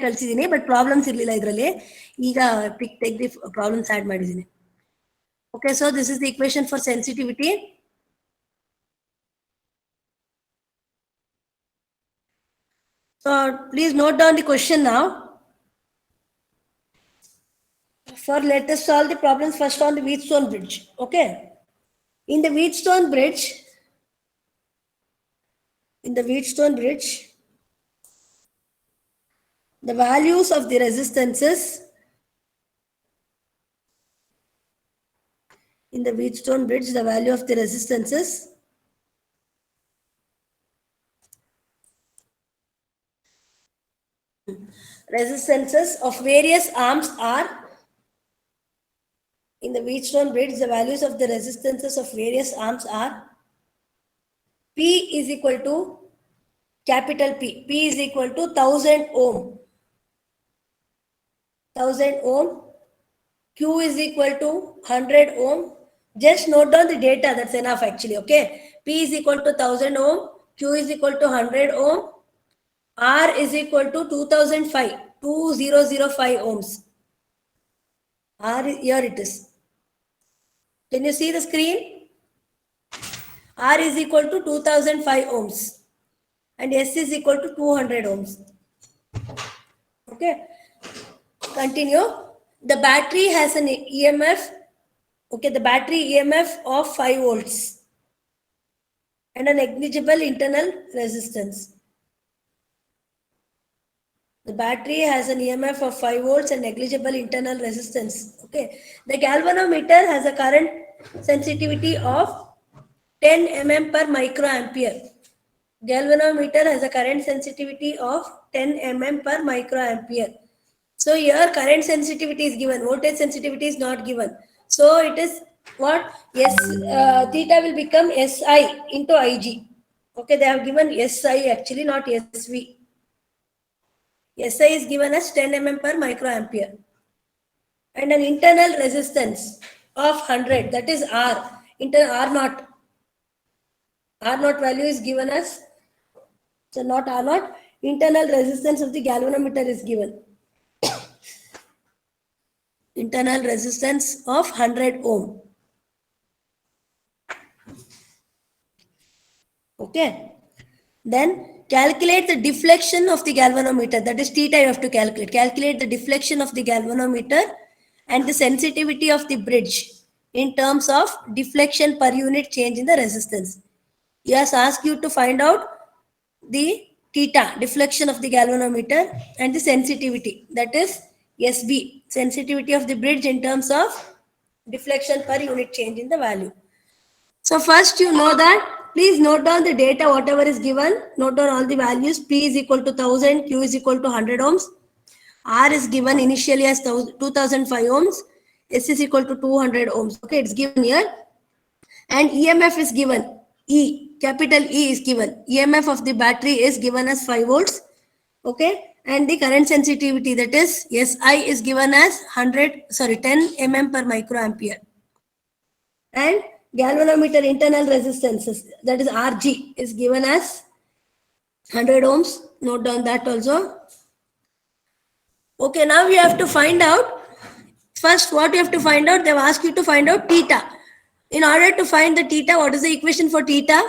ಕಳಿಸಿದ್ದೀನಿ, but problems ಇರಲಿಲ್ಲ ಇದರಲ್ಲಿ. ಈಗ ತೆಗೆದು ಪ್ರಾಬ್ಲಮ್ಸ್ ಆ್ಯಡ್ ಮಾಡಿದ್ದೀನಿ. Okay, so this is the equation for sensitivity. So please note down the question now. For let us solve the problems first on the Wheatstone bridge. Okay, in the Wheatstone bridge, the values of the resistances in the Wheatstone bridge, the value of the resistances of various arms are, in the Wheatstone bridge, the values of the resistances of various arms are P is equal to capital P. P is equal to 1000 ohm. 1000 ohm. Q is equal to 100 ohm. Just note down the data, that's enough actually. Okay, P is equal to 1000 ohm. Q is equal to 100 ohm. R is equal to 2005 ohms. R, here it is. Can you see the screen? R is equal to 2005 ohms and S is equal to 200 ohms. Okay, continue. The battery has an EMF. Okay, the battery EMF of 5 volts and a negligible internal resistance. The battery has an EMF of 5 volts and negligible internal resistance. Okay, the galvanometer has a current sensitivity of 10 mm per microampere. Galvanometer has a current sensitivity of 10 mm per microampere. So here current sensitivity is given, voltage sensitivity is not given. So it is what? Yes, theta will become SI into IG. Okay, they have given SI actually, not SV. SI is given as 10 mm per microampere. And an internal resistance of 100, that is R. R naught. R naught value is given as, so not R naught, internal resistance of the galvanometer is given. Internal resistance of 100 ohm. Okay, then calculate the deflection of the galvanometer, that is theta you have to calculate. Calculate the deflection of the galvanometer and the sensitivity of the bridge in terms of deflection per unit change in the resistance. He has asked you to find out the theta, deflection of the galvanometer, and the sensitivity, that is SB, sensitivity of the bridge in terms of deflection per unit change in the value. So first you know that, please note down the data, whatever is given, note down all the values. P is equal to 1000, Q is equal to 100 ohms, R is given initially as 2005 ohms, S is equal to 200 ohms. Okay, it's given here. And EMF is given, E, capital E is given. EMF of the battery is given as 5 volts. Okay, and the current sensitivity, that is SI, is given as 10 mm per microampere. And galvanometer internal resistances, that is RG, is given as 100 ohms. Note down that also. Okay, now we have to find out, first what you have to find out, they have asked you to find out theta. In order to find the theta, what is the equation for theta?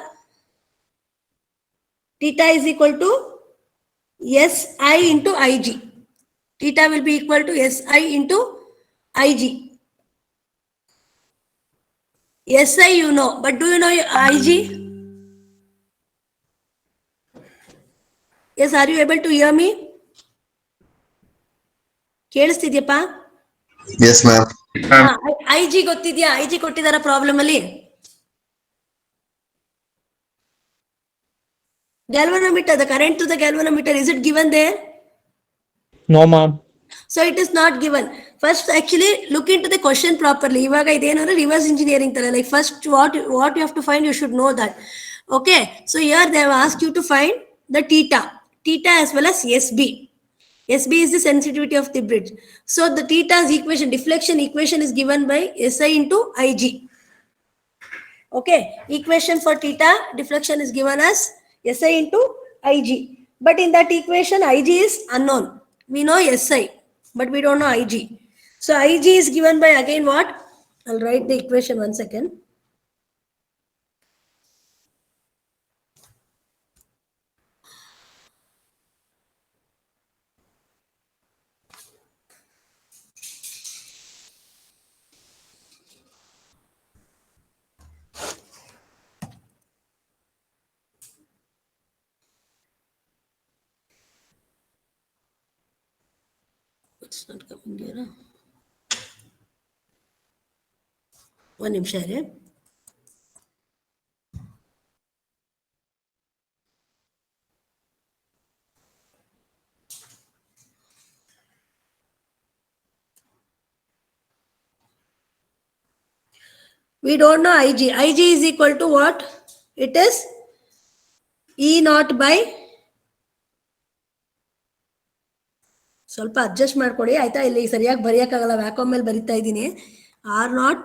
Theta is equal to SI into IG. Theta will be equal to SI into IG. SI you know, but do you know IG? Yes, are you able to hear me? ಕೇಳಿಸ್ತಿದ್ಯಪ್ಪ? Yes ma'am. IG ಗೊತ್ತಿದ್ಯಾ? IG ಕೊಟ್ಟಿದಾರ problem ಅಲ್ಲಿ? Galvanometer, the current to the galvanometer, is it given there? No ma'am. So it is not given. First actually look into the question properly. Ivaga idenore reverse engineering ತರ, like first what you have to find, you should know that. Okay, so here they have asked you to find the theta as well as SB. SB is the sensitivity of the bridge. So the theta's equation, deflection equation, is given by SI into IG. Okay, equation for theta deflection is given as SI into IG, but in that equation IG is unknown. We know SI, but we don't know IG. So IG is given by again what? I'll write the equation 1 second. It's not coming here. Huh? One ನಿಮಿಷ ಇರಿ. We don't know IG. IG is equal to what? It is E naught by ಸ್ವಲ್ಪ adjust ಮಾಡ್ಕೊಡಿ ಆಯ್ತಾ. ಇಲ್ಲಿ ಸರಿಯಾಗಿ ಬರೆಯೋಕ್ಕಾಗಲ್ಲ, vacuum ಮೇಲೆ ಬರಿತಾ ಇದ್ದೀನಿ. R naught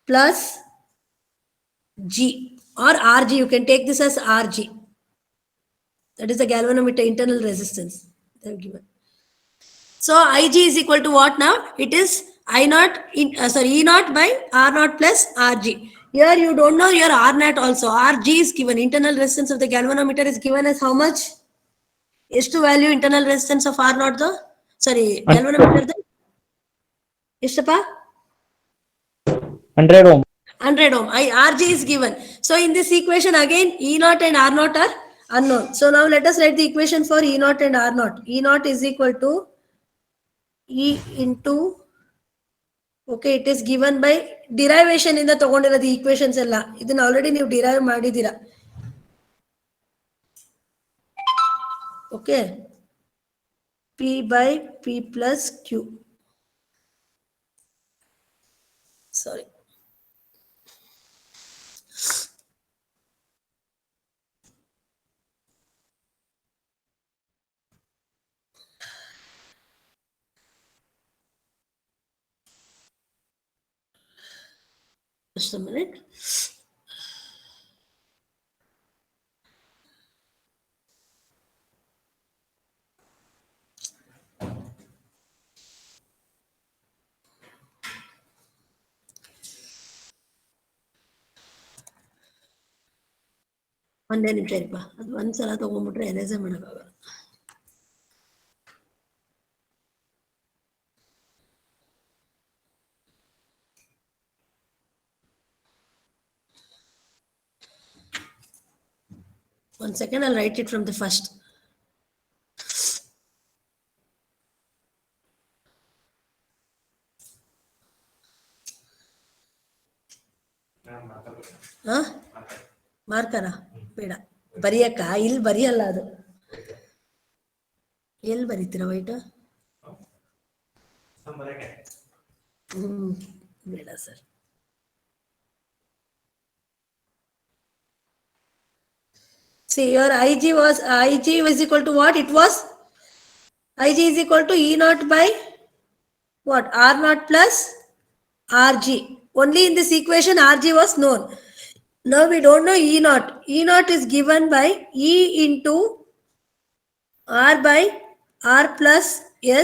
plus G R R G. You can take this as R G. That is the galvanometer internal resistance. They have given. So IG is equal to what now? It is I naught E naught by R naught plus RG. Here you don't know your R naught also. RG is given. Internal resistance of the galvanometer is given as how much? ಎಷ್ಟು value internal resistance of R naught the? Sorry, galvanometer the? ಎಷ್ಟಪ್ಪ? 100 ohm. 100 ohm. RG is given. So in this equation again E naught and R naught are unknown. So now let us write the equation for E naught and R naught. E naught is equal to E into, okay, it is given by derivation ಇಂದ ತಗೊಂಡಿರೋದು equations ಎಲ್ಲ. ಇದನ್ನ already ನೀವು derive ಮಾಡಿದ್ದೀರಾ. Okay, P by P plus Q. Sorry. Just a minute. ಒಂದೇ ನಿಮಿಷ ಇರಪ್ಪ, ಅದು ಒಂದ್ಸಲ ತಗೊಂಡ್ಬಿಟ್ರೆ ಎರೇಸೇ ಮಾಡೋಕ್ಕಾಗಲ್ಲ. One second, I'll write it from the first. ಮಾರ್ಕರ ಬೇಡ, ಬರಿಯಕ್ಕ ಇಲ್ಲಿ ಬರಿಯಲ್ಲ ಅದು. ಎಲ್ಲಿ ಬರೀತೀರಾ ವೈಟ್? ಬೇಡ sir. See, your IG was equal to what? It was IG is equal to E naught by what? R naught plus RG. Only in this equation RG was known. Now we don't know E naught. E naught is given by E into R by R plus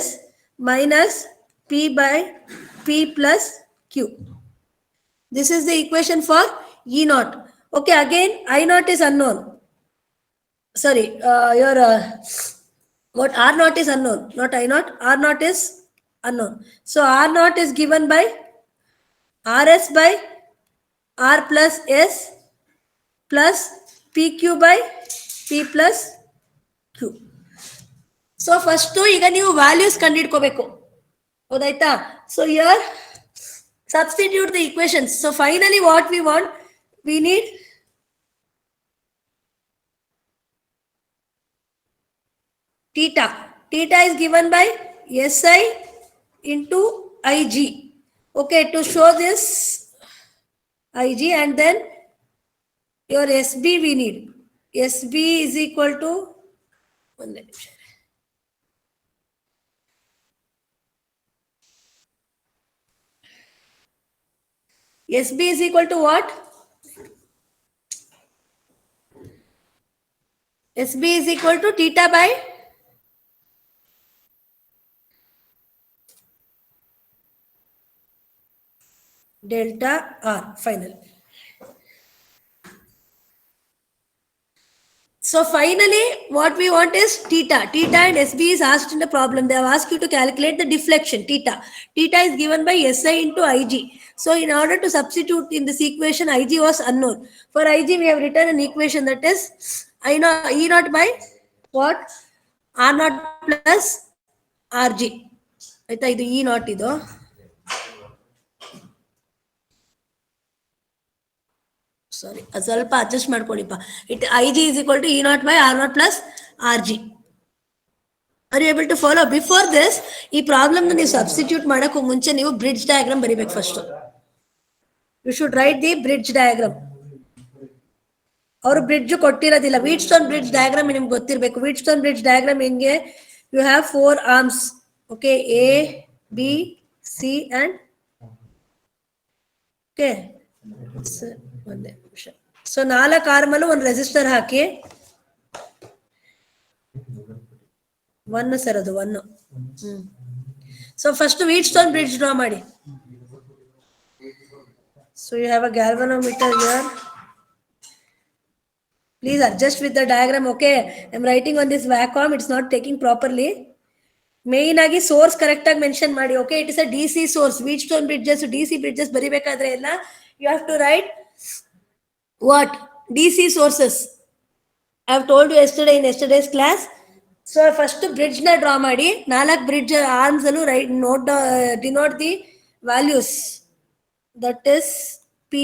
S minus P by P plus Q. This is the equation for E naught. Okay, again I naught is unknown. Sorry, your what R naught is unknown, not I naught. R naught is unknown. So R naught is given by RS by R plus S plus PQ by P plus Q. So first ಈಗ ನೀವು values ಕಂಡುಹಿಡ್ಕೋಬೇಕು, ಹೌದಾಯ್ತಾ? So here substitute the equations. So finally what we want, we need theta. Theta is given by SI into IG. Okay, to show this IG, and then your SB we need. SB is equal to, one minute. SB is equal to what? SB is equal to theta by delta R final. So finally, what we want is theta. Theta and SB is asked in the problem. They have asked you to calculate the deflection, theta. Theta is given by SI into IG. So in order to substitute in this equation, IG was unknown. For IG, we have written an equation that is I know E naught by what? R naught plus RG. ಆಯ್ತಾ ಇದು E naught ಇದು. Sorry ಸ್ವಲ್ಪ adjust ಮಾಡ್ಕೊಳ್ಳಿಪ್ಪ. It IG is equal to E naught by R naught plus RG. Are you able to follow? Before this, ಈ problem ನೀವು substitute ಮಾಡಕ್ಕೂ ಮುಂಚೆ ನೀವು ಬ್ರಿಡ್ಜ್ ಡಯಾಗ್ರಾಮ್ ಬರಿಬೇಕು first. You should write the bridge diagram. ಅವರು bridge ಕೊಟ್ಟಿರೋದಿಲ್ಲ. Wheatstone bridge diagram ನಿಮ್ಗೆ ಗೊತ್ತಿರಬೇಕು. ವೀಟ್ ಸ್ಟೋನ್ ಬ್ರಿಡ್ಜ್ ಡಯಾಗ್ರಾಮ್ ಹೆಂಗೆ? You have 4 arms. Okay, A, B, C and okay ಒಂದೇ ನಿಮಿಷ. ಸೊ 4 ಆರ್ಮಲ್ಲೂ ಒಂದು ರೆಸಿಸ್ಟರ್ ಹಾಕಿ. 1 ಸರ್ ಅದು 1. So first Wheatstone bridge draw ಮಾಡಿ. So you have a galvanometer here. Please adjust with the diagram. Okay, I'm writing on this vacuum. It's not taking properly. Main agi source correct ag mention ಮಾಡಿ. Okay, it is a DC source. Wheatstone bridges, DC bridges ಬರಿಬೇಕಾದ್ರೆ ಎಲ್ಲ you have to write what? DC sources. I have told you yesterday in yesterday's class. So first bridge na draw ಮಾಡಿ. 4 bridge arms allu write note denote the values. That is P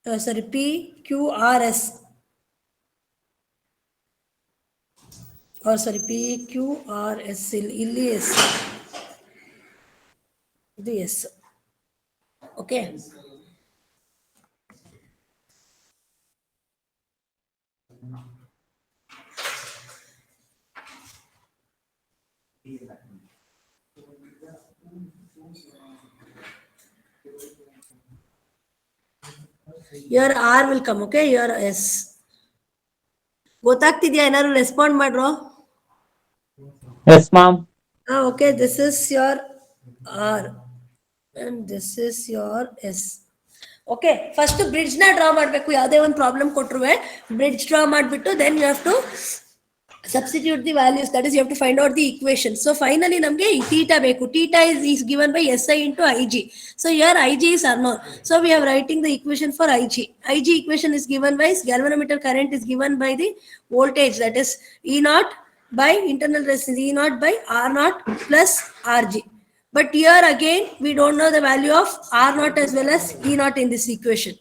PQRS or PQRS illi S ಇದು S. Okay, your R will come. Okay, your S. ಗೊತ್ತಾಗ್ತಿದ್ಯಾ? ಏನಾದ್ರು respond ಮಾಡ್ರೋ. Yes, ma'am. Okay, this is your R and this is your S. Okay, first bridge na draw ಮಾಡಬೇಕು. ಯಾವುದೇ ಒಂದು problem ಕೊಟ್ಟರುವೆ bridge draw ಮಾಡಿಬಿಟ್ಟು then you have to substitute the values. That is, you have to find out the equation. So finally ನಮಗೆ theta ಬೇಕು. Theta is given by SI into IG. So here IG is unknown. So we are writing the equation for IG. IG equation is given by galvanometer current is given by the voltage, that is E naught by internal resistance E naught by R naught plus RG. But here again we don't know the value of R naught as well as E naught in this equation.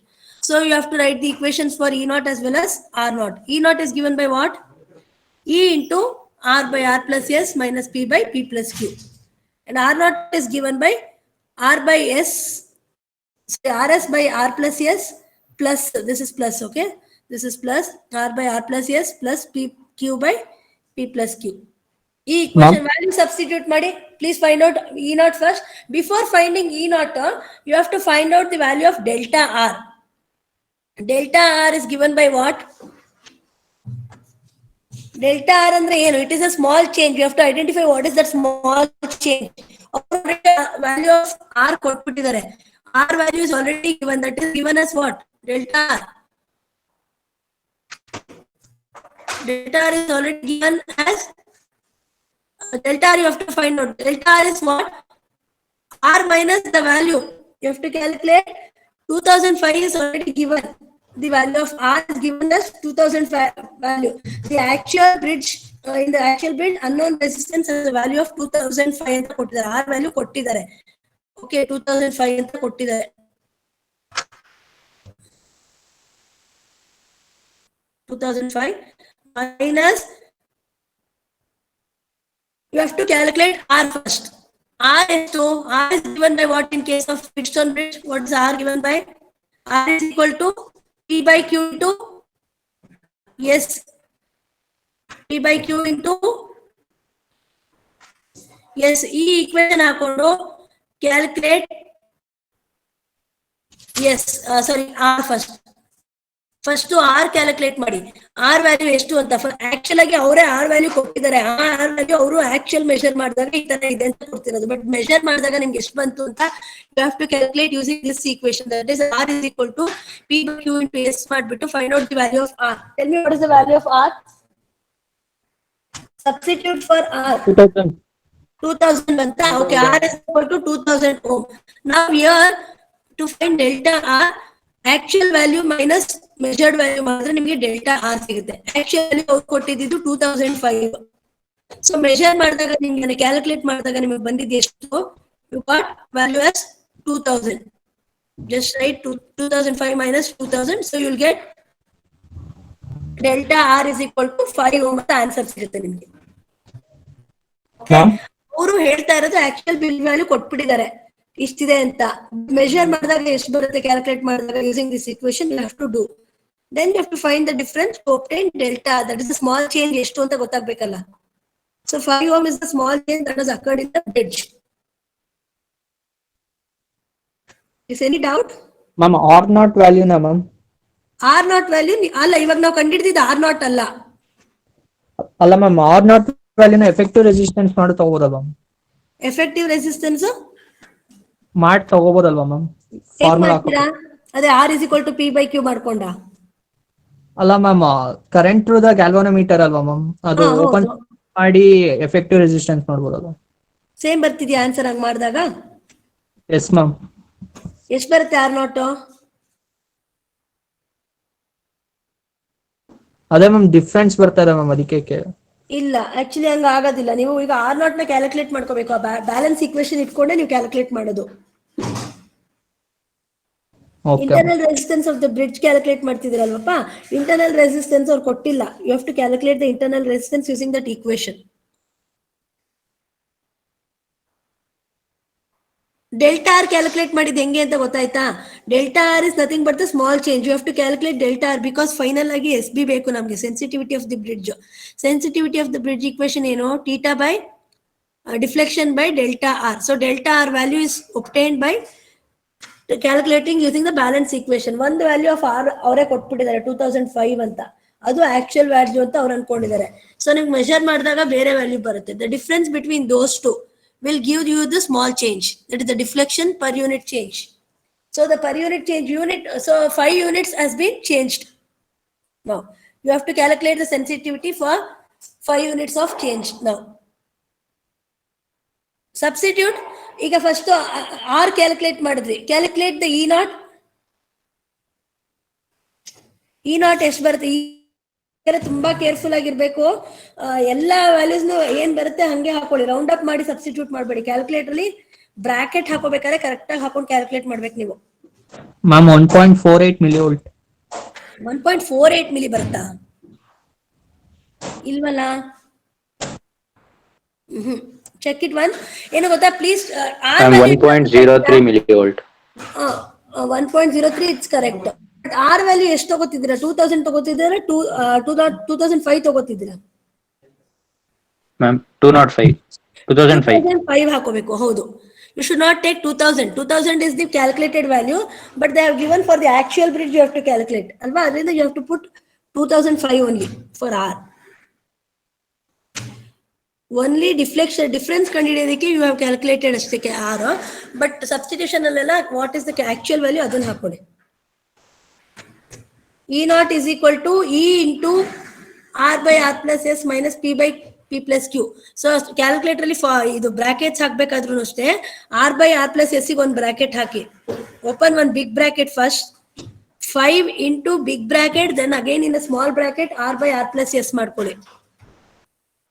So you have to write the equations for E naught as well as R naught. E naught is given by what? E into R by R plus S minus P by P plus Q. And R naught is given by R by S, RS by R plus S plus, this is plus, okay? This is plus R by R plus S plus PQ by P plus Q. E equation value substitute madi. Please find out E naught first. Before finding E naught, you have to find out the value of delta R. Delta R is given by what? Delta R andre ಏನು? It is a small change. You have to identify what is that small change. Value of R ಕೊಟ್ಬಿಟ್ಟಿದ್ದಾರೆ. R value is already given. That is given as what? Delta R. Delta R is already given as delta R. You have to find out. Delta R is what? R minus the value. You have to calculate. 2005 is already given. The value of R is given as 2005 value. The actual bridge, in the actual bridge, unknown resistance has a value of 2005 ಅಂತ ಕೊಟ್ಟಿದ್ದಾರೆ. R value ಕೊಟ್ಟಿದ್ದಾರೆ. Okay, 2005 ಅಂತ ಕೊಟ್ಟಿದ್ದಾರೆ. 2005 minus, you have to calculate R first. R is given by what in case of Wheatstone bridge? What is R given by? R is equal to P by Q into yes, P by Q into yes. E equation ಹಾಕೊಂಡು calculate yes. Sorry, R first. First R calculate ಮಾಡಿ. R value ಎಷ್ಟು ಅಂತ actual ಆಗಿ ಅವರೇ R value ಕೊಟ್ಟಿದ್ದಾರೆ. R value ಅವರು actual measure ಮಾಡಿದಾಗ ಈ ತರ ಇದೆ ಅಂತ ಕೊಡ್ತಿರೋದು. ಬಟ್ ಮೆಷರ್ ಮಾಡಿದಾಗ ನಿಮ್ಗೆ ಎಷ್ಟು ಬಂತು ಅಂತ you have to calculate using this equation. That is R is equal to P by Q into S ಮಾಡ್ಬಿಟ್ಟು find out the value of R. Tell me what is the value of R. Substitute for R. 2000. 2000 banta. Okay, R is equal to 2000 ohm. Now here to find delta R, actual value minus measured value ಮಾತ್ರ ನಿಮಗೆ delta R ಸಿಗುತ್ತೆ. Actual value ಅವ್ರು ಕೊಟ್ಟಿದ್ದು 2005. So measure ಮಾಡಿದಾಗ ನಿಮಗೆ calculate ಮಾಡಿದಾಗ ನಿಮಗೆ ಬಂದಿದ್ದು ಎಷ್ಟು? You got value as 2000. Just write 2005 minus 2000. So you will get delta R is equal to 5 ohm ಅಂತ ಆನ್ಸರ್ ಸಿಗುತ್ತೆ ನಿಮಗೆ. ಅವರು ಹೇಳ್ತಾ ಇರೋದು ಆಕ್ಚುಯಲ್ ಬಿಲ್ ವ್ಯಾಲ್ಯೂ ಕೊಟ್ಬಿಟ್ಟಿದ್ದಾರೆ ಇಷ್ಟಿದೆ ಅಂತ. ಮೆಷರ್ ಮಾಡಿದಾಗ ಎಷ್ಟು ಬರುತ್ತೆ ಕ್ಯಾಲ್ಕುಲೇಟ್ ಮಾಡಿದಾಗ using this equation you have to do. Then you have to find the difference to obtain delta. That is the small change ಎಷ್ಟು ಅಂತ ಗೊತ್ತಾಗಬೇಕಲ್ಲ. So 5 ohm is the small change that has occurred in the bridge. Is any doubt? Ma'am, R naught value na ma'am. R naught value ಅಲ್ಲ, ಇವಾಗ ನಾವು ಕಂಡಿಡಿದಿದ್ದು R naught ಅಲ್ಲ. ಅಲ್ಲ ma'am, R naught value ನ effective resistance ಮಾಡಿ ತಗೋಬೋದಲ್ವಾ ma'am? Effective resistance ಮಾಡಿ ತಗೋಬೋದಲ್ವಾ ma'am? Formula ಅದೇ R is equal to P by Q ಮಾಡ್ಕೊಂಡ. ಅಲ್ಲ ಮ್ಯಾಮ್, ಕರೆಂಟ್ ಥ್ರೂ ದ ಗ್ಯಾಲ್ವಾನೋಮೀಟರ್ ಅಲ್ವಾ ಮ್ಯಾಮ್? ಅದು ಓಪನ್ ಮಾಡಿ ಎಫೆಕ್ಟಿವ್ ರೆಸಿಸ್ಟೆನ್ಸ್ ಮಾಡ್ಬೋದಲ್ವಾ? ಸೇಮ್ ಬರ್ತಿದ್ಯಾ ಆನ್ಸರ್ ಹಂಗ್ ಮಾಡಿದಾಗ? Yes ma'am. ಎಷ್ಟು ಬರುತ್ತೆ R naught? ಅದೇ ಮ್ಯಾಮ್ ಡಿಫ್ರೆನ್ಸ್ ಬರ್ತಾ ಇದೆ ಮ್ಯಾಮ್, ಅದಕ್ಕೆ. ಇಲ್ಲ, ಆಕ್ಚುಲಿ ಹಂಗ ಆಗೋದಿಲ್ಲ. ನೀವು ಈಗ R naught ನ ಕ್ಯಾಲ್ಕುಲೇಟ್ ಮಾಡ್ಕೋಬೇಕು. ಬ್ಯಾಲೆನ್ಸ್ ಈಕ್ವೇಶನ್ ಇಟ್ಕೊಂಡೆ ನೀವು ಕ್ಯಾಲ್ಕುಲೇಟ್ ಮಾಡೋದು. Internal resistance of the bridge calculate ಮಾಡ್ತಿದ್ರಲ್ವಪ್ಪ, ಇಂಟರ್ನಲ್ ರೆಸಿಸ್ಟೆನ್ಸ್ ಅವ್ರು ಕೊಟ್ಟಿಲ್ಲ. You have to calculate the internal resistance using that equation. Delta R calculate ಮಾಡಿದ್ ಹೆಂಗೆ ಅಂತ ಗೊತ್ತಾಯ್ತಾ? Delta R is nothing but the small change. You have to calculate delta R because final ಆಗಿ S B ಬೇಕು ನಮಗೆ, sensitivity of the bridge. Sensitivity of the bridge equation ಏನು? Theta by deflection by delta R. So delta R value is obtained by calculating using the balance equation. ಒಂದು value of R ಅವರೇ ಕೊಟ್ಬಿಟ್ಟಿದ್ದಾರೆ 2005 ಅಂತ. ಅದು actual value ಅಂತ ಅವ್ರು ಅನ್ಕೊಂಡಿದ್ದಾರೆ. So ನಿಮ್ಗೆ measure ಮಾಡಿದಾಗ ಬೇರೆ ವ್ಯಾಲ್ಯೂ ಬರುತ್ತೆ. The difference between those two will give you the small change, that is the deflection per unit change. So the per unit change so 5 units has been changed. Now you have to calculate the sensitivity for 5 units of change. Now substitute. ಈಗ first R calculate ಮಾಡಿದ್ವಿ. Calculate the E naught. E naught ಎಷ್ಟು ಬರುತ್ತೆ? ತುಂಬಾ careful ಆಗಿರ್ಬೇಕು. ಎಲ್ಲಾ values ಏನ್ ಬರುತ್ತೆ ಹಂಗೆ ಹಾಕೊಳ್ಳಿ. ರೌಂಡ್ ಅಪ್ ಮಾಡಿ ಸಬ್ಸ್ಟಿಟ್ಯೂಟ್ ಮಾಡಬೇಡಿ. ಕ್ಯಾಲ್ಕುಲೇಟರ್ ಅಲ್ಲಿ ಬ್ರಾಕೆಟ್ ಹಾಕೋಬೇಕಾದ್ರೆ ಕರೆಕ್ಟ್ ಆಗಿ ಹಾಕೊಂಡು ಕ್ಯಾಲ್ಕುಲೇಟ್ ಮಾಡ್ಬೇಕು ನೀವು. Ma'am 1.48 millivolt. 1.48 ಮಿಲಿ ಬರುತ್ತಾ? ಇಲ್ವಲ್ಲ. Check it one. ಏನು ಗೊತ್ತಾ please? 1.03 millivolt. 1.03 it's correct. R value ಎಷ್ಟು ತಗೋತಿದ್ದೀರಾ? 2000 ತಗೋತಿದ್ದೀರಾ? 2005 ತಗೋತಿದ್ದೀರಾ? ಮ್ಯಾಮ್ 2005 ಹಾಕೋಬೇಕು. ಹೌದು, you should not take 2000. 2000 is the calculated value, but they have given for the actual bridge you have to calculate alva. Adrinda you have to put 2005 only for R. Only deflection difference ಕಂಡುಹಿಡಿಯೋದಕ್ಕೆ you have calculated ಅಷ್ಟಕ್ಕೆ R, but substitution ಅಲ್ಲೆಲ್ಲ what is the actual value ಅದನ್ನ ಹಾಕೊಳ್ಳಿ. E naught is equal to E into R by R plus S minus P by P plus Q. So calculator ಅಲ್ಲಿ ಇದು brackets ಹಾಕ್ಬೇಕಾದ್ರೂ ಅಷ್ಟೇ R by R plus S ಗೆ ಒಂದು bracket hockey. Open one big bracket first. 5 into big bracket, then again in a small bracket R by R plus S ಮಾಡ್ಕೊಳ್ಳಿ.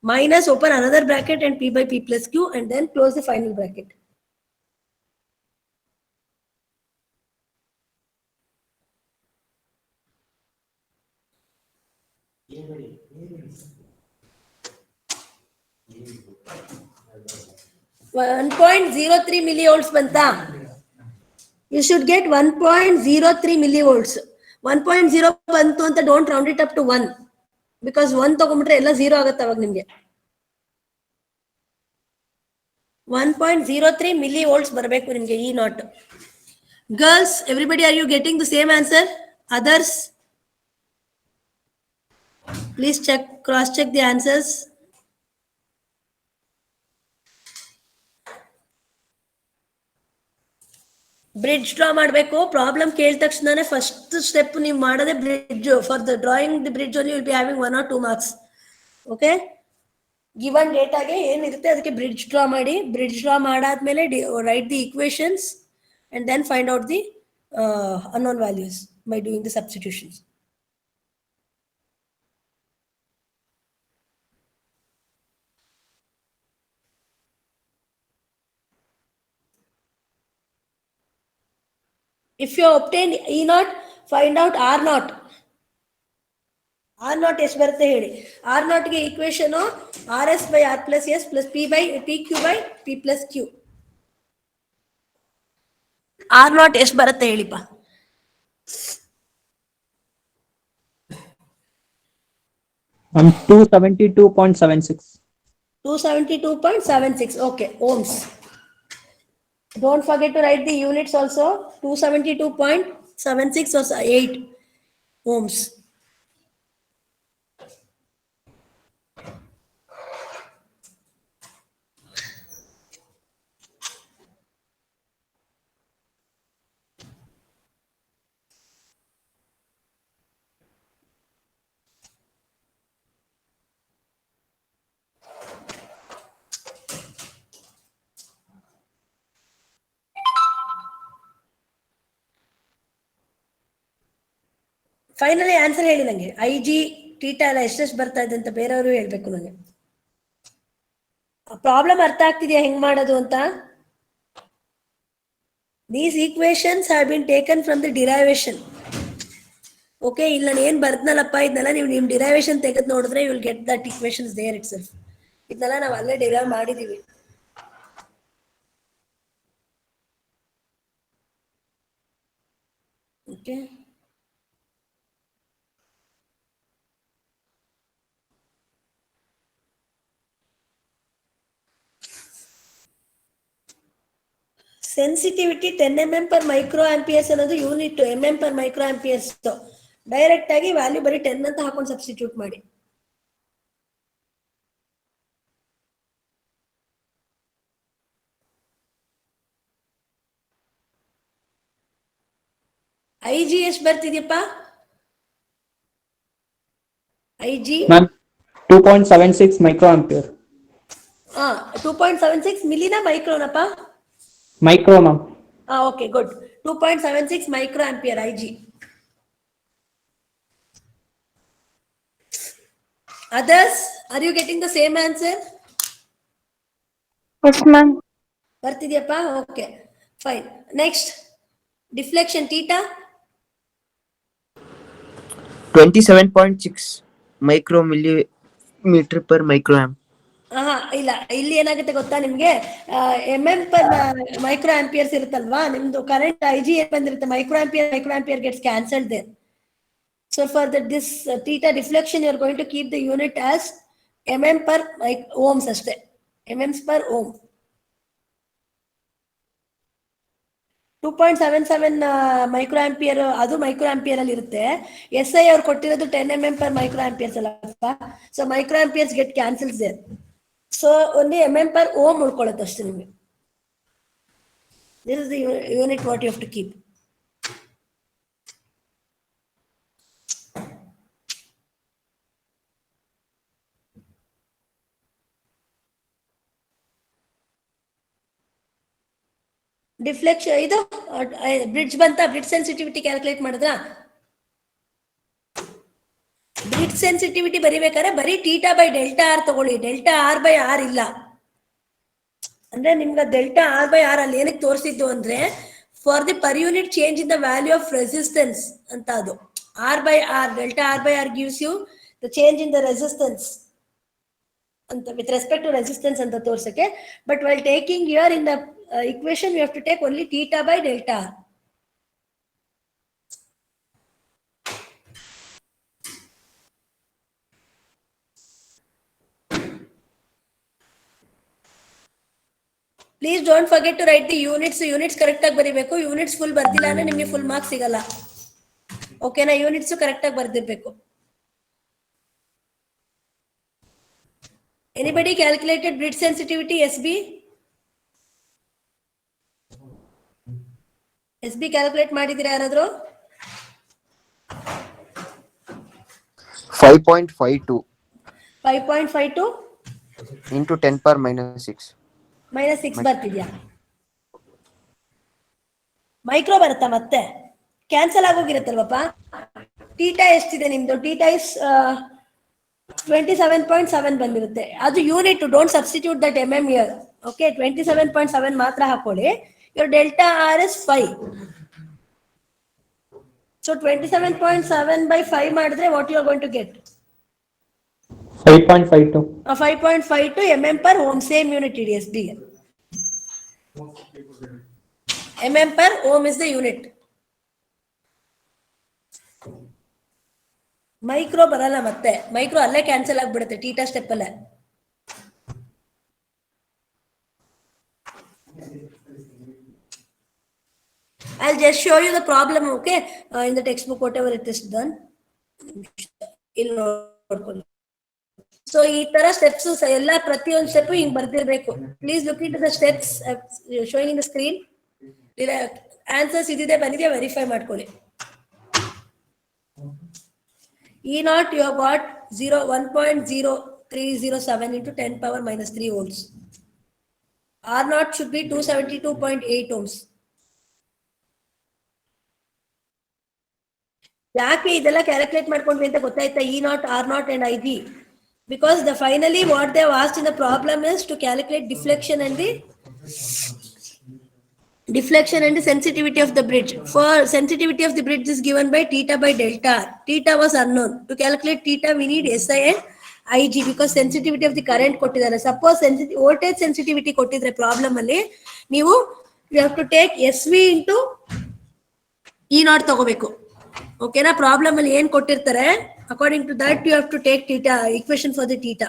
Minus open another bracket and P by P plus Q and then close the final bracket. .03 millivolts banta. You should get 1.03 millivolts. 1.0 bantu anta don't round it up to 1 because 1 ತಗೊಂಡ್ಬಿಟ್ರೆ ಎಲ್ಲ 0 ಆಗುತ್ತೆ ಅವಾಗ ನಿಮಗೆ. 1.03 millivolts ಬರಬೇಕು ನಿಮಗೆ E naught. Girls, everybody, are you getting the same answer? Others? Please check, cross check the answers. Bridge draw ಮಾಡಬೇಕು. Problem ಕೇಳಿದ ತಕ್ಷಣನೇ first step ನೀವು ಮಾಡೋದೇ bridge. For the drawing the bridge only will be having 1 or 2 marks. Okay, given ಡೇಟಾಗೆ ಏನಿರುತ್ತೆ ಅದಕ್ಕೆ bridge draw ಮಾಡಿ. Bridge draw ಮಾಡಾದ್ಮೇಲೆ write the equations and then find out the unknown values by doing the substitutions. If you obtain E naught, find out R naught. R naught ಎಷ್ಟು ಬರುತ್ತೆ ಹೇಳಿ. R naught ಗೆ equation RS by R plus S plus PQ by P plus Q. R naught ಎಷ್ಟು ಬರುತ್ತೆ ಹೇಳಿಪ್ಪ. I'm 272.76. 272.76. Okay, ohms. Don't forget to write the units also. 272.76 or 8 ohms. Finally answer ಹೇಳಿ ನಂಗೆ. IG theta ಎಲ್ಲ ಎಷ್ಟೆಷ್ಟು ಬರ್ತಾ ಇದೆ ಅಂತ ಬೇರೆಯವರು ಹೇಳ್ಬೇಕು ನನಗೆ. ಪ್ರಾಬ್ಲಮ್ ಅರ್ಥ ಆಗ್ತಿದ್ಯಾ ಹೆಂಗ್ ಮಾಡೋದು ಅಂತ? These equations have been taken from the derivation. Okay, ಇಲ್ಲ ನಾನು ಏನ್ ಬರ್ದ್ನಲ್ಲಪ್ಪ ಇದನ್ನೆಲ್ಲ ನೀವು ನಿಮ್ ಡಿರೈವೇಶನ್ ತೆಗೆದು ನೋಡಿದ್ರೆ you will get that equations there itself. ಇದನ್ನೆಲ್ಲ ನಾವು ಅಲ್ಲೇ ಡಿರೈವ್ ಮಾಡಿದೀವಿ. Okay, sensitivity 10 mm per micro amperes ಅನ್ನೋದು unit mm per micro amperes. Direct ಆಗಿ ವ್ಯಾಲ್ಯೂ ಬರೀ 10 ಅಂತ ಹಾಕೊಂಡು ಸಬ್ಸ್ಟಿಟ್ಯೂಟ್ ಮಾಡಿ. IG ಎಷ್ಟು ಬರ್ತಿದ್ಯಪ್ಪ? IG Ma'am, 2.76 microampere. 2.76 ಮಿಲಿನ ಮೈಕ್ರೋನಪ್ಪ? Micro, ma'am. Okay, good. 2.76 microampere IG. Others, are you getting the same answer? Yes, ma'am. ಬರ್ತಿದ್ಯಪ್ಪ? Okay, fine. Next, deflection theta. 27.6 micromillimeter per microamp. ಇಲ್ಲ, ಇಲ್ಲಿ ಏನಾಗುತ್ತೆ ಗೊತ್ತಾ ನಿಮ್ಗೆ, MM per ಮೈಕ್ರೋ ಆಂಪಿಯರ್ಸ್ ಇರುತ್ತಲ್ವಾ, ನಿಮ್ದು current IG ಏನ್ ಬಂದಿರುತ್ತೆ micro ampere gets cancelled there. So for this theta deflection, you are going to keep the unit as mm per ohms ಅಷ್ಟೇ, mm per ohm. 2.77 micro ampere ಅದು micro ampere ಅಲ್ಲಿ ಇರುತ್ತೆ. SI ಅವ್ರು ಕೊಟ್ಟಿರೋದು 10 mm per micro amperes ಅಲ್ಲಪ್ಪ. So micro amperes get cancels there. So only mm per ohm ಉಳ್ಕೊಳ್ಳುತ್ತೆ ಅಷ್ಟೇ ನಿಮಗೆ. This is the unit what you have to keep. Deflection ಇದು ಬ್ರಿಡ್ಜ್ ಬಂತ. ಬ್ರಿಡ್ಜ್ ಸೆನ್ಸಿಟಿವಿಟಿ ಕ್ಯಾಲ್ಕುಲೇಟ್ ಮಾಡಿದ್ರಾ? ಬ್ರಿಡ್ಜ್ ಸೆನ್ಸಿಟಿವಿಟಿ ಬರಿಬೇಕಾದ್ರೆ ಬರೀ theta by delta R ತಗೊಳ್ಳಿ, delta R by R ಇಲ್ಲ. ಅಂದ್ರೆ ನಿಮ್ಗೆ ಡೆಲ್ಟಾ ಆರ್ ಬೈ ಆರ್ ಅಲ್ಲಿ ಏನಕ್ಕೆ ತೋರಿಸಿದ್ದು ಅಂದ್ರೆ for the per unit change in the value of resistance ಅಂತ. ಅದು R by R, delta R by R gives you the change in the resistance ಅಂತ, ವಿತ್ ರೆಸ್ಪೆಕ್ಟ್ ಟು ರೆಸಿಸ್ಟೆನ್ಸ್ ಅಂತ ತೋರ್ಸಕ್ಕೆ. But while taking here in the equation you have to take only theta by delta r. Please don't forget to write the units. Units correct ಆಗಿ ಬರಿಬೇಕು. Units full ಬರ್ದಿಲ್ಲ ಅಂದ್ರೆ ನಿಮಗೆ full marks ಸಿಗಲ್ಲ. ಓಕೆನಾ? Units correct ಆಗಿ ಬರ್ದಿರ್ಬೇಕು. Anybody calculated bridge sensitivity SB? SB calculate ಮಾಡಿದಿರಾ ಯಾರಾದ್ರೂ? 5.52 5.52 into 10 power minus 6. minus 6 ಬರ್ತಿದ್ಯಾ? Micro ಬರುತ್ತಾ ಮತ್ತೆ? ಕ್ಯಾನ್ಸಲ್ ಆಗೋಗಿರುತ್ತಲ್ವಪ್ಪ? ಟೀಟಾ ಎಷ್ಟಿದೆ ನಿಮ್ದು? ಟೀಟಾ ಇಸ್ 27.7 ಬಂದಿರುತ್ತೆ. ಅದು unit, don't substitute that mm here. Okay, 27.7 ಮಾತ್ರ ಹಾಕೊಳ್ಳಿ. Your delta R is 5. So 27.7 by 5 ಮಾಡಿದ್ರೆ what you are going to get? 5.52. 5.52 mm per ohm, same unit TDSB. mm per ohm is the unit. Micro ಬರಲ್ಲ ಮತ್ತೆ, micro ಅಲ್ಲೇ cancel ಆಗ್ಬಿಡುತ್ತೆ theta step ಅಲ್ಲೇ. I'll just show you the problem, okay? In the textbook, whatever it is done. ಇಲ್ಲಿ ನೋಡ್ಕೊಳ್ಳಿ. So ಈ ತರ steps ಎಲ್ಲ ಪ್ರತಿಯೊಂದು ಸ್ಟೆಪ್ ಹಿಂಗ್ ಬರ್ದಿರ್ಬೇಕು. Please look into the steps showing in the screen. Answers ಇದಿದೆ ಬಂದಿದೆ, ವೆರಿಫೈ ಮಾಡ್ಕೊಳ್ಳಿ. E naught you have got 1.0307 into 10 power minus 3 volts. R naught should be 272.8 ohms. ಯಾಕೆ ಇದೆಲ್ಲ ಕ್ಯಾಲ್ಕುಲೇಟ್ ಮಾಡ್ಕೊಂಡ್ವಿ ಅಂತ ಗೊತ್ತಾಯ್ತಾ? E naught, R naught and IG. Because the finally what they have asked in the problem is to calculate deflection and the sensitivity of the bridge. For sensitivity of the bridge is given by theta by delta. Theta was unknown. To calculate theta we need SI and IG because sensitivity of the current ಕೊಟ್ಟಿದ್ದಾರೆ. Suppose voltage sensitivity ಕೊಟ್ಟಿದ್ರೆ problem ಅಲ್ಲಿ ನೀವು you have to take SV into E naught ತಗೋಬೇಕು. ಓಕೆನಾ? Problem ಅಲ್ಲಿ ಏನ್ ಕೊಟ್ಟಿರ್ತಾರೆ according to that you have to take theta, equation for the theta.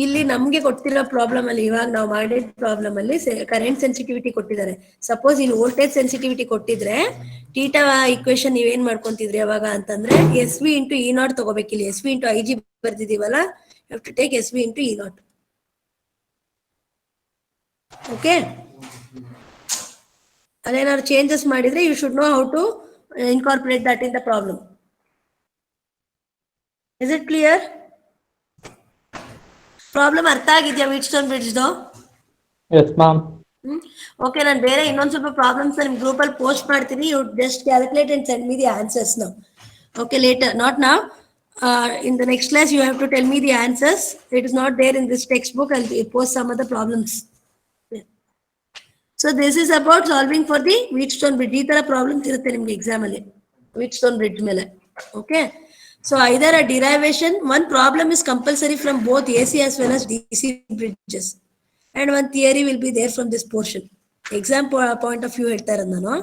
ಇಲ್ಲಿ ನಮ್ಗೆ ಕೊಟ್ಟಿರೋ ಪ್ರಾಬ್ಲಮ್ ಅಲ್ಲಿ, ಇವಾಗ ನಾವು ಮಾಡಿದ ಪ್ರಾಬ್ಲಮ್ ಅಲ್ಲಿ ಕರೆಂಟ್ ಸೆನ್ಸಿಟಿವಿಟಿ ಕೊಟ್ಟಿದ್ದಾರೆ. ಸಪೋಸ್ ಇಲ್ಲಿ ವೋಲ್ಟೇಜ್ ಸೆನ್ಸಿಟಿವಿಟಿ ಕೊಟ್ಟಿದ್ರೆ ಥೀಟಾ ಈಕ್ವೇಶನ್ ನೀವೇನ್ ಮಾಡ್ಕೊಂತಿದ್ರಿ ಅವಾಗ ಅಂತಂದ್ರೆ S V into E naught ತಗೋಬೇಕು. ಇಲ್ಲಿ S V into I G ಬರ್ದಿದೀವಲ್ಲ, you have to take S V into E naught. Okay, ಅದೇನಾದ್ರು ಚೇಂಜಸ್ ಮಾಡಿದ್ರೆ you should know how to incorporate that in the problem. Is it clear? Problem ಅರ್ಥ ಆಗಿದೆಯಾ Wheatstone bridge? Yes, ma'am. Okay, ನಾನು ಬೇರೆ ಇನ್ನೊಂದು ಸ್ವಲ್ಪ problems ನಿಮ್ group ಅಲ್ಲಿ ಪೋಸ್ಟ್ ಮಾಡ್ತೀನಿ. You just calculate and send me the answers now. Okay, later, not now. In the next class you have to tell me the answers. It is not there in this textbook. I'll post some of the problems. So this is about solving for the Wheatstone bridge. ಈ ತರ problems ಇರುತ್ತೆ ನಿಮ್ಗೆ exam ಅಲ್ಲಿ Wheatstone bridge ಮೇಲೆ. Okay, so either a derivation, one problem is compulsory from both AC as well as DC bridges, and one theory will be there from this portion. Exam point of view ಹೇಳ್ತಾ ಇರೋದು ನಾನು.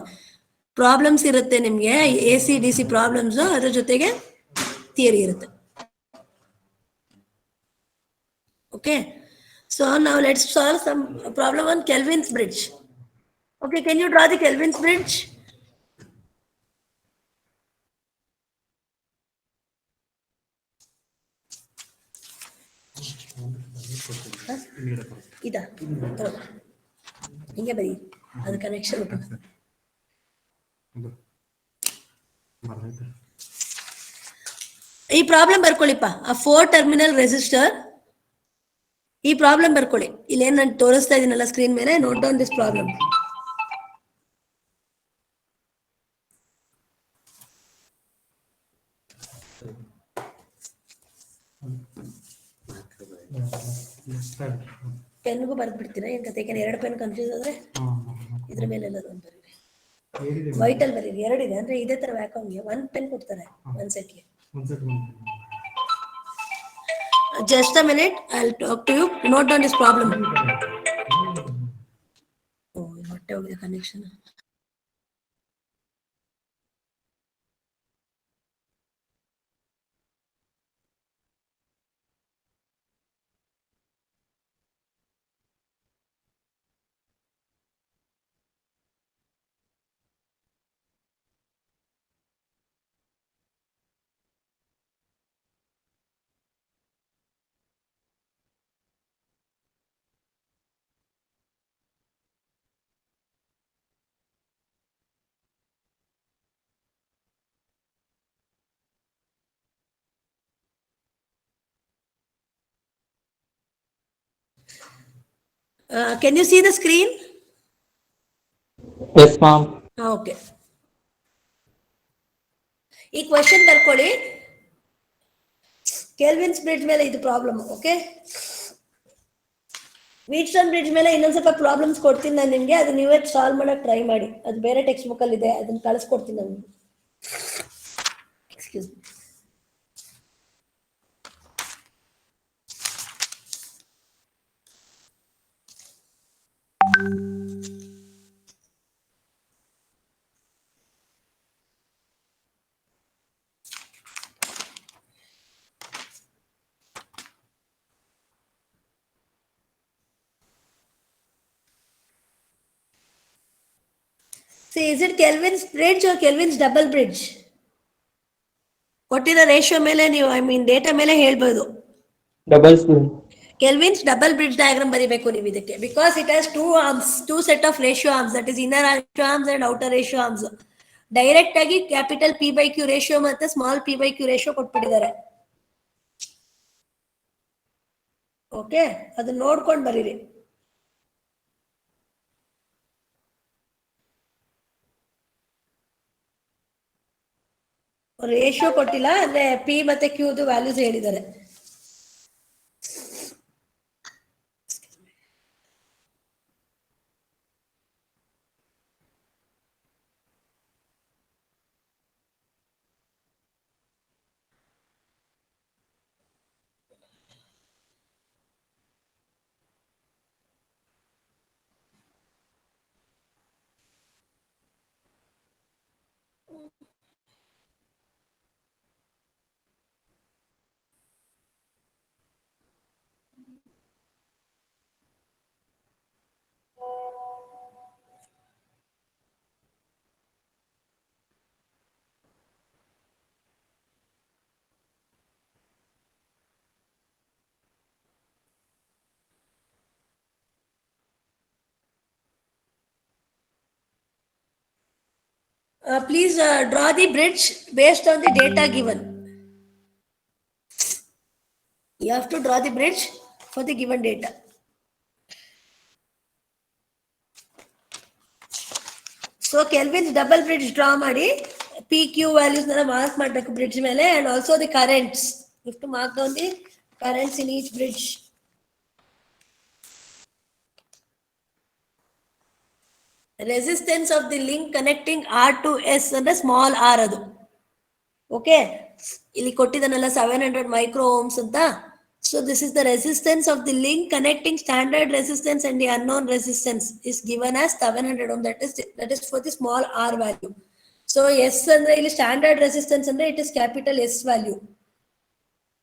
Problems ಇರುತ್ತೆ ನಿಮ್ಗೆ AC DC problems, ಅದ್ರ ಜೊತೆಗೆ theory ಇರುತ್ತೆ. Okay, so now let's solve some problem on Kelvin's bridge. Okay, can you draw the Kelvin's bridge? ಇದಾ ಹಿಂಗೆ ಬರೀ, ಅದು ಕನೆಕ್ಷನ್. ಈ ಪ್ರಾಬ್ಲಮ್ ಬರ್ಕೊಳ್ಳಿಪ್ಪ. ಆ 4 ಟರ್ಮಿನಲ್ ರೆಸಿಸ್ಟರ್, ಈ ಪ್ರಾಬ್ಲಮ್ ಬರ್ಕೊಳ್ಳಿ. ಇಲ್ಲೇನು ನಾನು ತೋರಿಸ್ತಾ ಇದೀನಲ್ಲ ಸ್ಕ್ರೀನ್ ಮೇಲೆ, ನೋಟ್ ಡೌನ್ ದಿಸ್ ಪ್ರಾಬ್ಲಮ್. ಪೆನ್ಗೂ ಬರ್ದ್ಬಿಡ್ತೀರಾ ಏನ್ ಕತೆ? ಯಾಕಂದ್ರೆ 2 ಪೆನ್ ಕನ್ಫ್ಯೂಸ್ ಆದ್ರೆ ಇದ್ರ ಮೇಲೆ ಎಲ್ಲರೂ ಒಂದು ಬರೀರಿ, ವೈಟ್ ಅಲ್ಲಿ ಬರೀರಿ. 2 ಇದೆ ಅಂದ್ರೆ ಇದೇ ತರ ವ್ಯಾಕಮ್ಗೆ 1 ಪೆನ್ ಕೊಡ್ತಾರೆ ಒಂದ್ ಸೆಟ್ಗೆ. Just a minute, I'll talk to you. Note down this problem. Oh, what is the connection? Can you see the screen? Yes, ma'am. Okay. ಈ ಕ್ವಶನ್ ಬರ್ಕೊಳ್ಳಿ. ಕೆಲ್ವಿನ್ಸ್ ಬ್ರಿಡ್ಜ್ ಮೇಲೆ ಇದು ಪ್ರಾಬ್ಲಮ್. ಓಕೆ, ವೀಟ್ಸ್ಟೋನ್ ಬ್ರಿಡ್ಜ್ ಮೇಲೆ ಇನ್ನೊಂದ್ ಸ್ವಲ್ಪ problems ಕೊಡ್ತೀನಿ ನಾನು ನಿಮ್ಗೆ, ಅದು ನೀವೇ ಸಾಲ್ವ್ ಮಾಡಕ್ ಟ್ರೈ ಮಾಡಿ. ಅದು ಬೇರೆ ಟೆಕ್ಸ್ಟ್ ಬುಕ್ ಅಲ್ಲಿ ಇದೆ, ಅದನ್ನ ಕಳಿಸ್ಕೊಡ್ತೀನಿ ನಾನು. Excuse me. See, is it Kelvin's bridge or Kelvin's double bridge? ಕೊಟ್ಟಿರೋ ರೇಷಿಯೋ ಮೇಲೆ ನೀವು ಡೇಟಾ ಮೇಲೆ ಹೇಳ್ಬೋದು. Doubles. Kelvins double bridge diagram ಬರೀಬೇಕು ನೀವು ಇದಕ್ಕೆ, because it has two arms, two set of ratio arms, that is inner ratio arms and outer ratio arms. Direct ಆಗಿ capital P/Q ratio ಮತ್ತೆ ಸ್ಮಾಲ್ P/Q ರೇಷಿಯೋ ಕೊಟ್ಬಿಟ್ಟಿದ್ದಾರೆ. ಓಕೆ, ಅದನ್ನ ನೋಡ್ಕೊಂಡು ಬರೀರಿ. Ratio ಕೊಟ್ಟಿಲ್ಲ ಅಂದ್ರೆ P ಮತ್ತೆ Q ವ್ಯಾಲ್ಯೂಸ್ ಹೇಳಿದ್ದಾರೆ. Please draw the bridge based on the data given. You have to draw the bridge for the given data. So Kelvin's double bridge draw ಮಾಡಿ PQ values mark ಮಾಡಬೇಕು bridge ಮೇಲೆ, and also the currents. You have to mark down the currents in each bridge. Resistance of the link connecting R to S ಅಂದ್ರೆ small r ಅದು. Okay, ಇಲ್ಲಿ ಕೊಟ್ಟಿದ್ದಾನಲ್ಲ 700 micro ohms ಅಂತ. So this is the resistance of the link connecting standard resistance and the unknown resistance is given as 700 ohm. That is for the small r value. So S ಅಂದ್ರೆ ಇಲ್ಲಿ standard resistance ಅಂದ್ರೆ it is capital S value.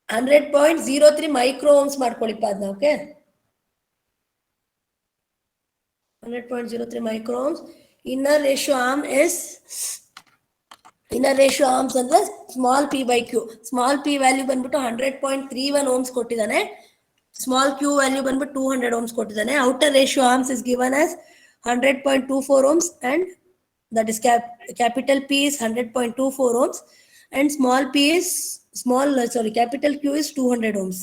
100.03 micro ohms ಮಾಡ್ಕೊಳ್ಳಿಪ್ಪ ಅದನ್ನ. Okay, 100.03 micro ohms. Inner ratio arm is ಅಂದ್ರೆ small P/Q. Small P value ಬಂದ್ಬಿಟ್ಟು 100.31 ohms ಕೊಟ್ಟಿದ್ದಾನೆ. Small Q value ಬಂದ್ಬಿಟ್ಟು 200 ohms ಕೊಟ್ಟಿದ್ದಾನೆ. Outer ratio arms is given as 100.24 ohms and that is capital P is 100.24 ohms and capital Q is 200 ohms.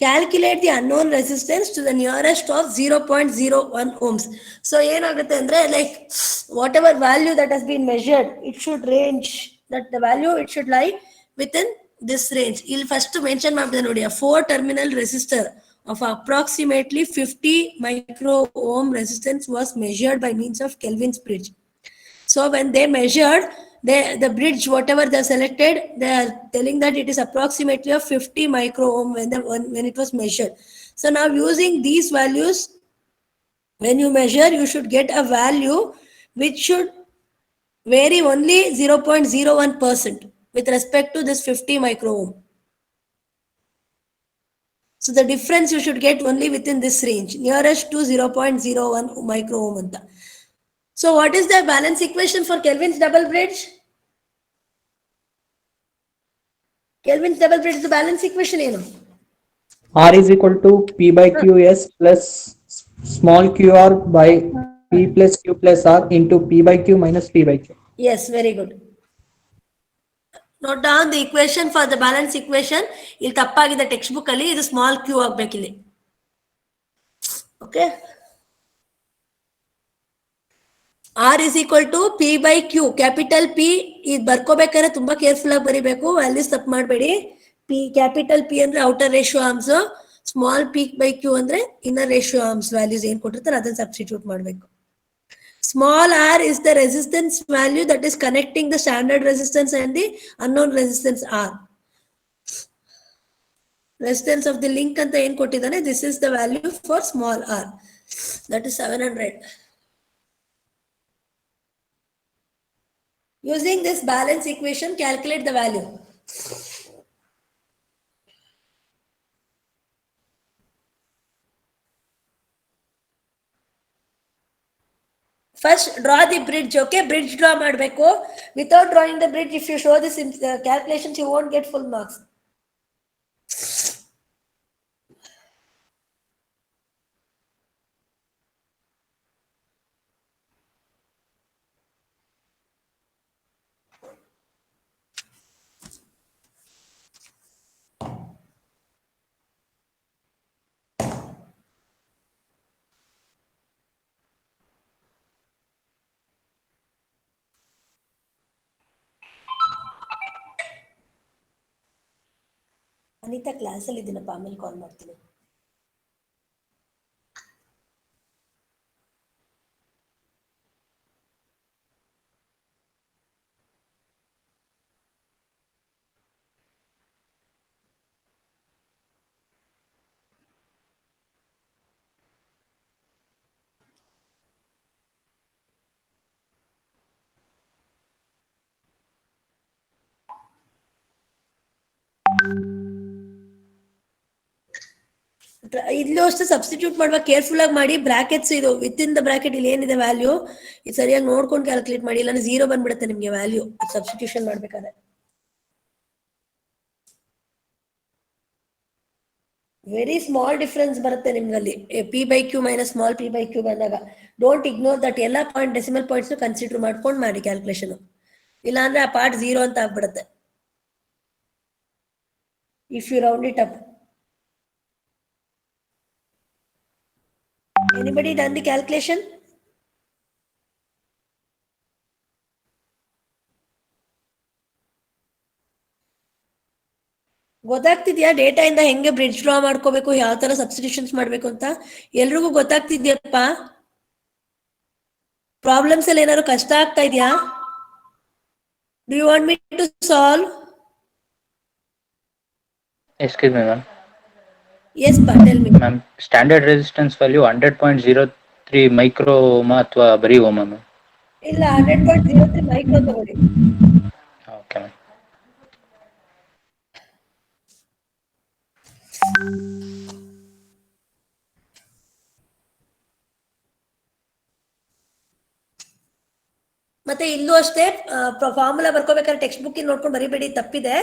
Calculate the unknown resistance to the nearest of 0.01 ohms. So ಏನಾಗುತ್ತೆ ಅಂದ್ರೆ, like whatever value that has been measured, it should range, that the value it should lie within this range. ಇಲ್ಲಿ first mention ಮಾಡಿದೆ ನೋಡಿ, a 4 terminal resistor of approximately 50 micro ohm resistance was measured by means of Kelvin's bridge. So when they measured the bridge, whatever they selected, they are telling that it is approximately of 50 micro ohm when it was measured. So now using these values, when you measure, you should get a value which should vary only 0.01% with respect to this 50 micro ohm. So the difference you should get only within this range, nearest to 0.01 micro ohm anta. So what is the balance equation for Kelvin's double bridge? Kelvin's double bridge, the balance equation ಏನು? R is equal to P/QS plus small qr by P plus Q plus R into P/Q minus P/Q. Yes, very good. Note down the equation for the balance equation. ಇಲ್ಲಿ ತಪ್ಪಾಗಿದೆ text book ಅಲ್ಲಿ, ಇದು small q ಆಗ್ಬೇಕಿಲ್ಲಿ. Okay, R is equal to P by Q. Capital P ಇದು ಬರ್ಕೋಬೇಕಾದ್ರೆ ತುಂಬಾ careful ಆಗಿ ಬರಿಬೇಕು, values ತಪ್ಪು ಮಾಡಬೇಡಿ. P ಕ್ಯಾಪಿಟಲ್ P ಅಂದ್ರೆ outer ratio arms, small p by Q ಅಂದ್ರೆ ಇನ್ನರ್ ರೇಷಿಯೋ ಆರ್ಮ್ಸ್ ವ್ಯಾಲ್ಯೂಸ್ ಏನ್ ಕೊಟ್ಟಿರ್ತಾರೆ ಅದನ್ನ ಸಬ್ಸ್ಟಿಟ್ಯೂಟ್ ಮಾಡಬೇಕು. Small r is the resistance value that is connecting the standard resistance and the unknown resistance R. Resistance of the link anta ಏನು ಕೊಟ್ಟಿದ್ದಾನೆ, this is the value for small r, that is 700. Using this balance equation, calculate the value. First, draw the bridge. Okay, bridge draw ಮಾಡಬೇಕು. Without drawing the bridge, if you show this in calculations, you won't get full marks. Anita ಕ್ಲಾಸಲ್ಲಿ ಇದ್ದೀನಪ್ಪ, ಆಮೇಲೆ ಕಾಲ್ ಮಾಡ್ತೀನಿ. ಇಲ್ಲೂ ಅಷ್ಟೇ substitute ಮಾಡುವಾಗ careful ಆಗಿ ಮಾಡಿ. Brackets ಇದು ವಿತ್ ಇನ್ ದ ಬ್ರಾಕೆಟ್ ಇಲ್ಲಿ ಏನಿದೆ ವ್ಯಾಲ್ಯೂ ಇದು ಸರಿಯಾಗಿ ನೋಡ್ಕೊಂಡು ಕ್ಯಾಲ್ಕುಲೇಟ್ ಮಾಡಿ, ಇಲ್ಲ ಝೀರೋ ಬಂದ್ಬಿಡುತ್ತೆ ನಿಮ್ಗೆ ವ್ಯಾಲ್ಯೂ ಸಬ್ಸ್ಟಿಟ್ಯೂಷನ್ ಮಾಡ್ಬೇಕಾದ್ರೆ. ವೆರಿ ಸ್ಮಾಲ್ ಡಿಫ್ರೆನ್ಸ್ ಬರುತ್ತೆ ನಿಮ್ಗಲ್ಲಿ, P by Q minus small P by Q ಬಂದಾಗ. ಡೋಂಟ್ ಇಗ್ನೋರ್ ದಟ್, ಎಲ್ಲ ಪಾಯಿಂಟ್ ಡೆಸಿಮಲ್ ಪಾಯಿಂಟ್ಸ್ ಕನ್ಸಿಡರ್ ಮಾಡ್ಕೊಂಡು ಮಾಡಿ ಕ್ಯಾಲ್ಕುಲೇಷನ್, ಇಲ್ಲಾಂದ್ರೆ ಆ ಪಾರ್ಟ್ ಝೀರೋ ಅಂತ ಆಗ್ಬಿಡುತ್ತೆ if you round it up. Anybody done the calculation? ಗೊತ್ತಾಗ್ತಿದ್ಯಾ ಡೇಟಾ ಇಂದ ಹೆಂಗೆ ಬ್ರಿಡ್ಜ್ ಡ್ರಾ ಮಾಡ್ಕೋಬೇಕು, ಯಾವ ತರ ಸಬ್ಸ್ಟಿಟ್ಯೂಷನ್ಸ್ ಮಾಡ್ಬೇಕು ಅಂತ ಎಲ್ರಿಗೂ ಗೊತ್ತಾಗ್ತಿದ್ಯಪ್ಪ? ಪ್ರಾಬ್ಲಮ್ಸ್ ಅಲ್ಲಿ ಏನಾದ್ರು ಕಷ್ಟ ಆಗ್ತಾ ಇದೆಯಾ? Do you want me to solve? Excuse me, ma'am. Yes, pa, tell me. Ma'am, standard resistance value 100.03 micro ಅಥವಾ ಬರೀ ಓಮ್ ಮ್ಯಾಮ್? ಇಲ್ಲ, 100.03 ಮೈಕ್ರೋ ತಗೊಳ್ಳಿ. Okay ma'am. ಮತ್ತೆ ಇಲ್ಲೂ ಅಷ್ಟೇ ಫಾರ್ಮುಲಾ ಬರ್ಕೋಬೇಕಾದ್ರೆ ಟೆಕ್ಸ್ಟ್ ಬುಕ್ ನೋಡ್ಕೊಂಡು ಬರಿಬೇಡಿ, ತಪ್ಪಿದೆ.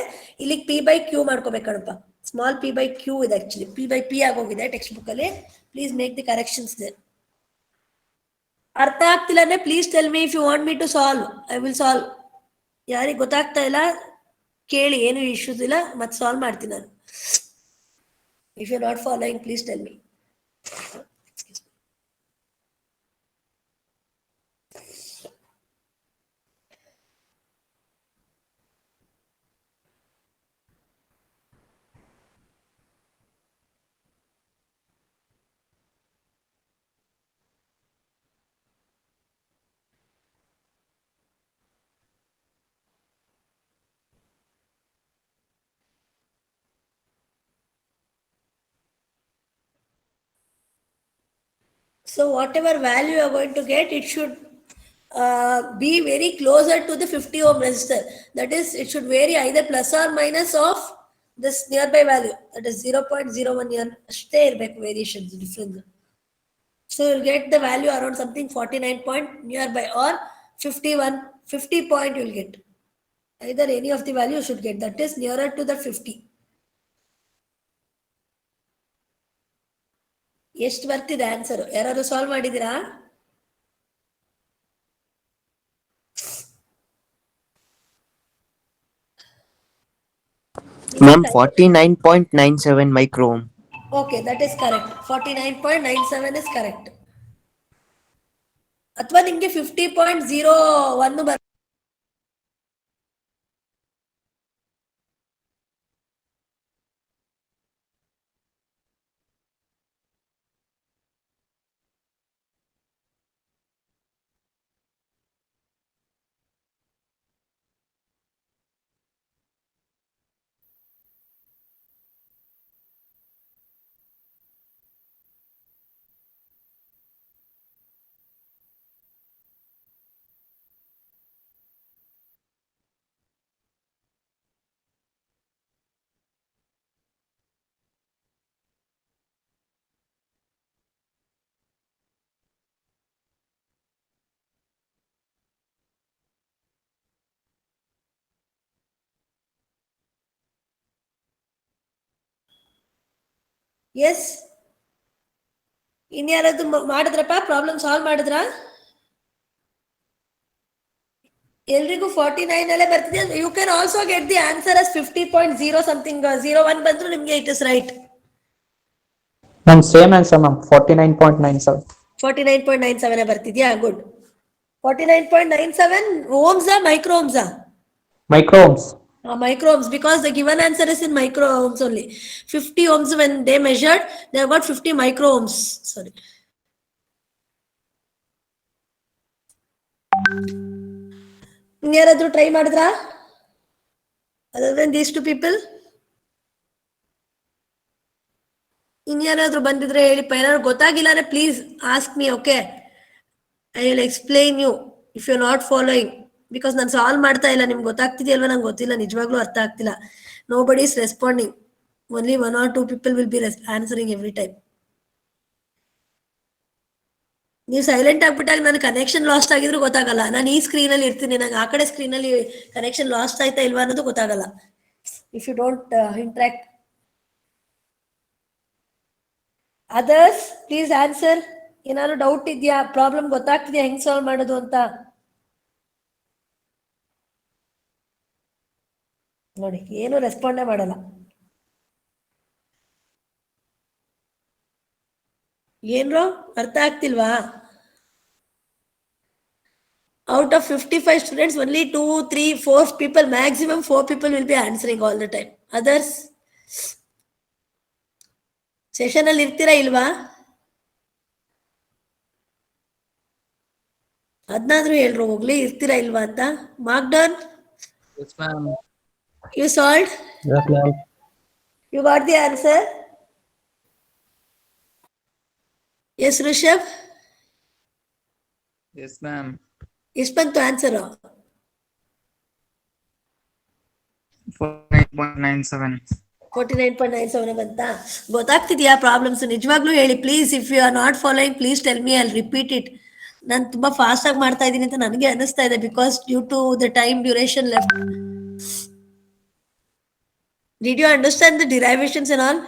ಇಲ್ಲಿ P by Q ಮಾಡ್ಕೋಬೇಕಣಪ್ಪ, ಸ್ಮಾಲ್ P by Q ಇದೆ, ಆಕ್ಚುಲಿ P by P ಆಗೋಗಿದೆ ಟೆಕ್ಸ್ಟ್ ಬುಕ್ ಅಲ್ಲಿ. Please make the corrections there. ಅರ್ಥ ಆಗ್ತಿಲ್ಲ ಅಂದ್ರೆ please tell me if you want me to solve, I will solve. ಯಾರಿಗೆ ಗೊತ್ತಾಗ್ತಾ ಇಲ್ಲ ಕೇಳಿ, ಏನು ಇಶ್ಯೂಸ್ ಇಲ್ಲ, ಮತ್ತೆ ಸಾಲ್ವ್ ಮಾಡ್ತೀನಿ ನಾನು. If you not following please tell me. So whatever value you are going to get, it should be very closer to the 50 ohm resistor. That is, it should vary either plus or minus of this nearby value, that is 0.01 year ಅಷ್ಟೇ ಇರಬೇಕು variations difference. So you'll get the value around something 49 point nearby or 51, 50 point you'll get. Either any of the value you should get, that is nearer to the 50. ಎಷ್ಟು ಬರ್ತಿದೆ answer? ಯಾರಾದ್ರೂ solve ಮಾಡಿದ್ದೀರಾ? Ma'am, 49.97 micro ohm. Okay, that is correct. 49.97 is correct. ಅಥವಾ ನಿಮ್ಗೆ 50.01 ಬರ್ ಎಸ್ ಇನ್ಯಾರಾದ್ರು ಮಾಡಿದ್ರಪ್ಪ ಪ್ರಾಬ್ಲಮ್ ಸಾಲ್ವ್ ಮಾಡಿದ್ರಾ ಎಲ್ರಿಗೂ 49 ಅಲ್ಲೇ ಬರ್ತಿದೆ you can also get the answer as 50.0 something 01 ಬಂದ್ರು ನಿಮ್ಗೆ it is right ma'am same answer ma'am 49.97. 49.97 ಬರ್ತಿದ್ಯಾ ಗುಡ್ 49.97 ಓಮ್ಸಾ ಮೈಕ್ರೋ ಓಮ್ಸಾ Micro ohms. Micro ohms, because the given answer is in micro ohms only. 50 ohms when they measured, they have got 50 micro ohms. Sorry. ಯಾರಾದ್ರೂ try ಮಾಡಿದ್ರಾ other than these two people ಇನ್ಯಾರಾದ್ರೂ ಬಂದಿದ್ರೆ ಹೇಳಿಪ್ಪ ಏನಾದ್ರು ಗೊತ್ತಾಗಿಲ್ಲ ಅಂದ್ರೆ please ask me okay I will explain you if you not following because ನಾನು solve ಮಾಡ್ತಾ ಇಲ್ಲ ನಿಮ್ಗೆ ಗೊತ್ತಾಗ್ತಿದೆಯಲ್ವಾ ನಂಗೆ ಗೊತ್ತಿಲ್ಲ ನಿಜವಾಗ್ಲೂ ಅರ್ಥ ಆಗ್ತಿಲ್ಲ ನೋ ಬಡಿ is responding only 1 or 2 people will be answering every time ನೀವು ಸೈಲೆಂಟ್ ಆಗ್ಬಿಟ್ಟಾಗ ನನ್ನ ಕನೆಕ್ಷನ್ ಲಾಸ್ಟ್ ಆಗಿದ್ರು ಗೊತ್ತಾಗಲ್ಲ ನಾನು ಈ ಸ್ಕ್ರೀನ್ ಅಲ್ಲಿ ಇರ್ತೀನಿ ನಂಗೆ ಆ ಕಡೆ ಸ್ಕ್ರೀನ್ ಅಲ್ಲಿ ಕನೆಕ್ಷನ್ ಲಾಸ್ಟ್ ಆಯ್ತಾ ಇಲ್ವಾ ಅನ್ನೋದು ಗೊತ್ತಾಗಲ್ಲ if you don't interact others please answer ಏನಾದ್ರು ಡೌಟ್ ಇದೆಯಾ ಪ್ರಾಬ್ಲಮ್ ಗೊತ್ತಾಗ್ತಿದ್ಯಾ ಹೆಂಗ್ ಸಾಲ್ವ್ ಮಾಡೋದು ಅಂತ ನೋಡಿ ಏನು ರೆಸ್ಪಾಂಡೇ ಮಾಡಲ್ಲ ಏನ್ರೋ ಅರ್ಥ ಆಗ್ತಿಲ್ವಾ out of 55 students only 2, 3, 4 people maximum 4 people will be answering all the time others session ಅಲ್ಲಿ ಇರ್ತೀರಾ ಇಲ್ವಾ ಅದನ್ನಾದ್ರೂ ಹೇಳ್ರು ಹೋಗ್ಲಿ ಇರ್ತೀರಾ ಇಲ್ವಾ ಅಂತ mark down Yes ma'am. You solve Yes ma'am. You got the answer yes Rishabh Yes ma'am. ಎಷ್ಟು ಬಂತು ಆನ್ಸರ್ 49.97. 49.97 ಬಂತಾ ಗೊತ್ತಾಗ್ತಿದ್ಯಾ ಪ್ರಾಬ್ಲಮ್ಸ್ ನಿಜವಾಗ್ಲೂ ಹೇಳಿ please if you are not following please tell me I repeat it ನಾನು ತುಂಬಾ ಫಾಸ್ಟ್ ಆಗಿ ಮಾಡ್ತಾ ಇದ್ದೀನಿ ಅಂತ ನನಗೆ ಅನಿಸ್ತಾ ಇದೆ because due to the time duration left did you understand the derivations and all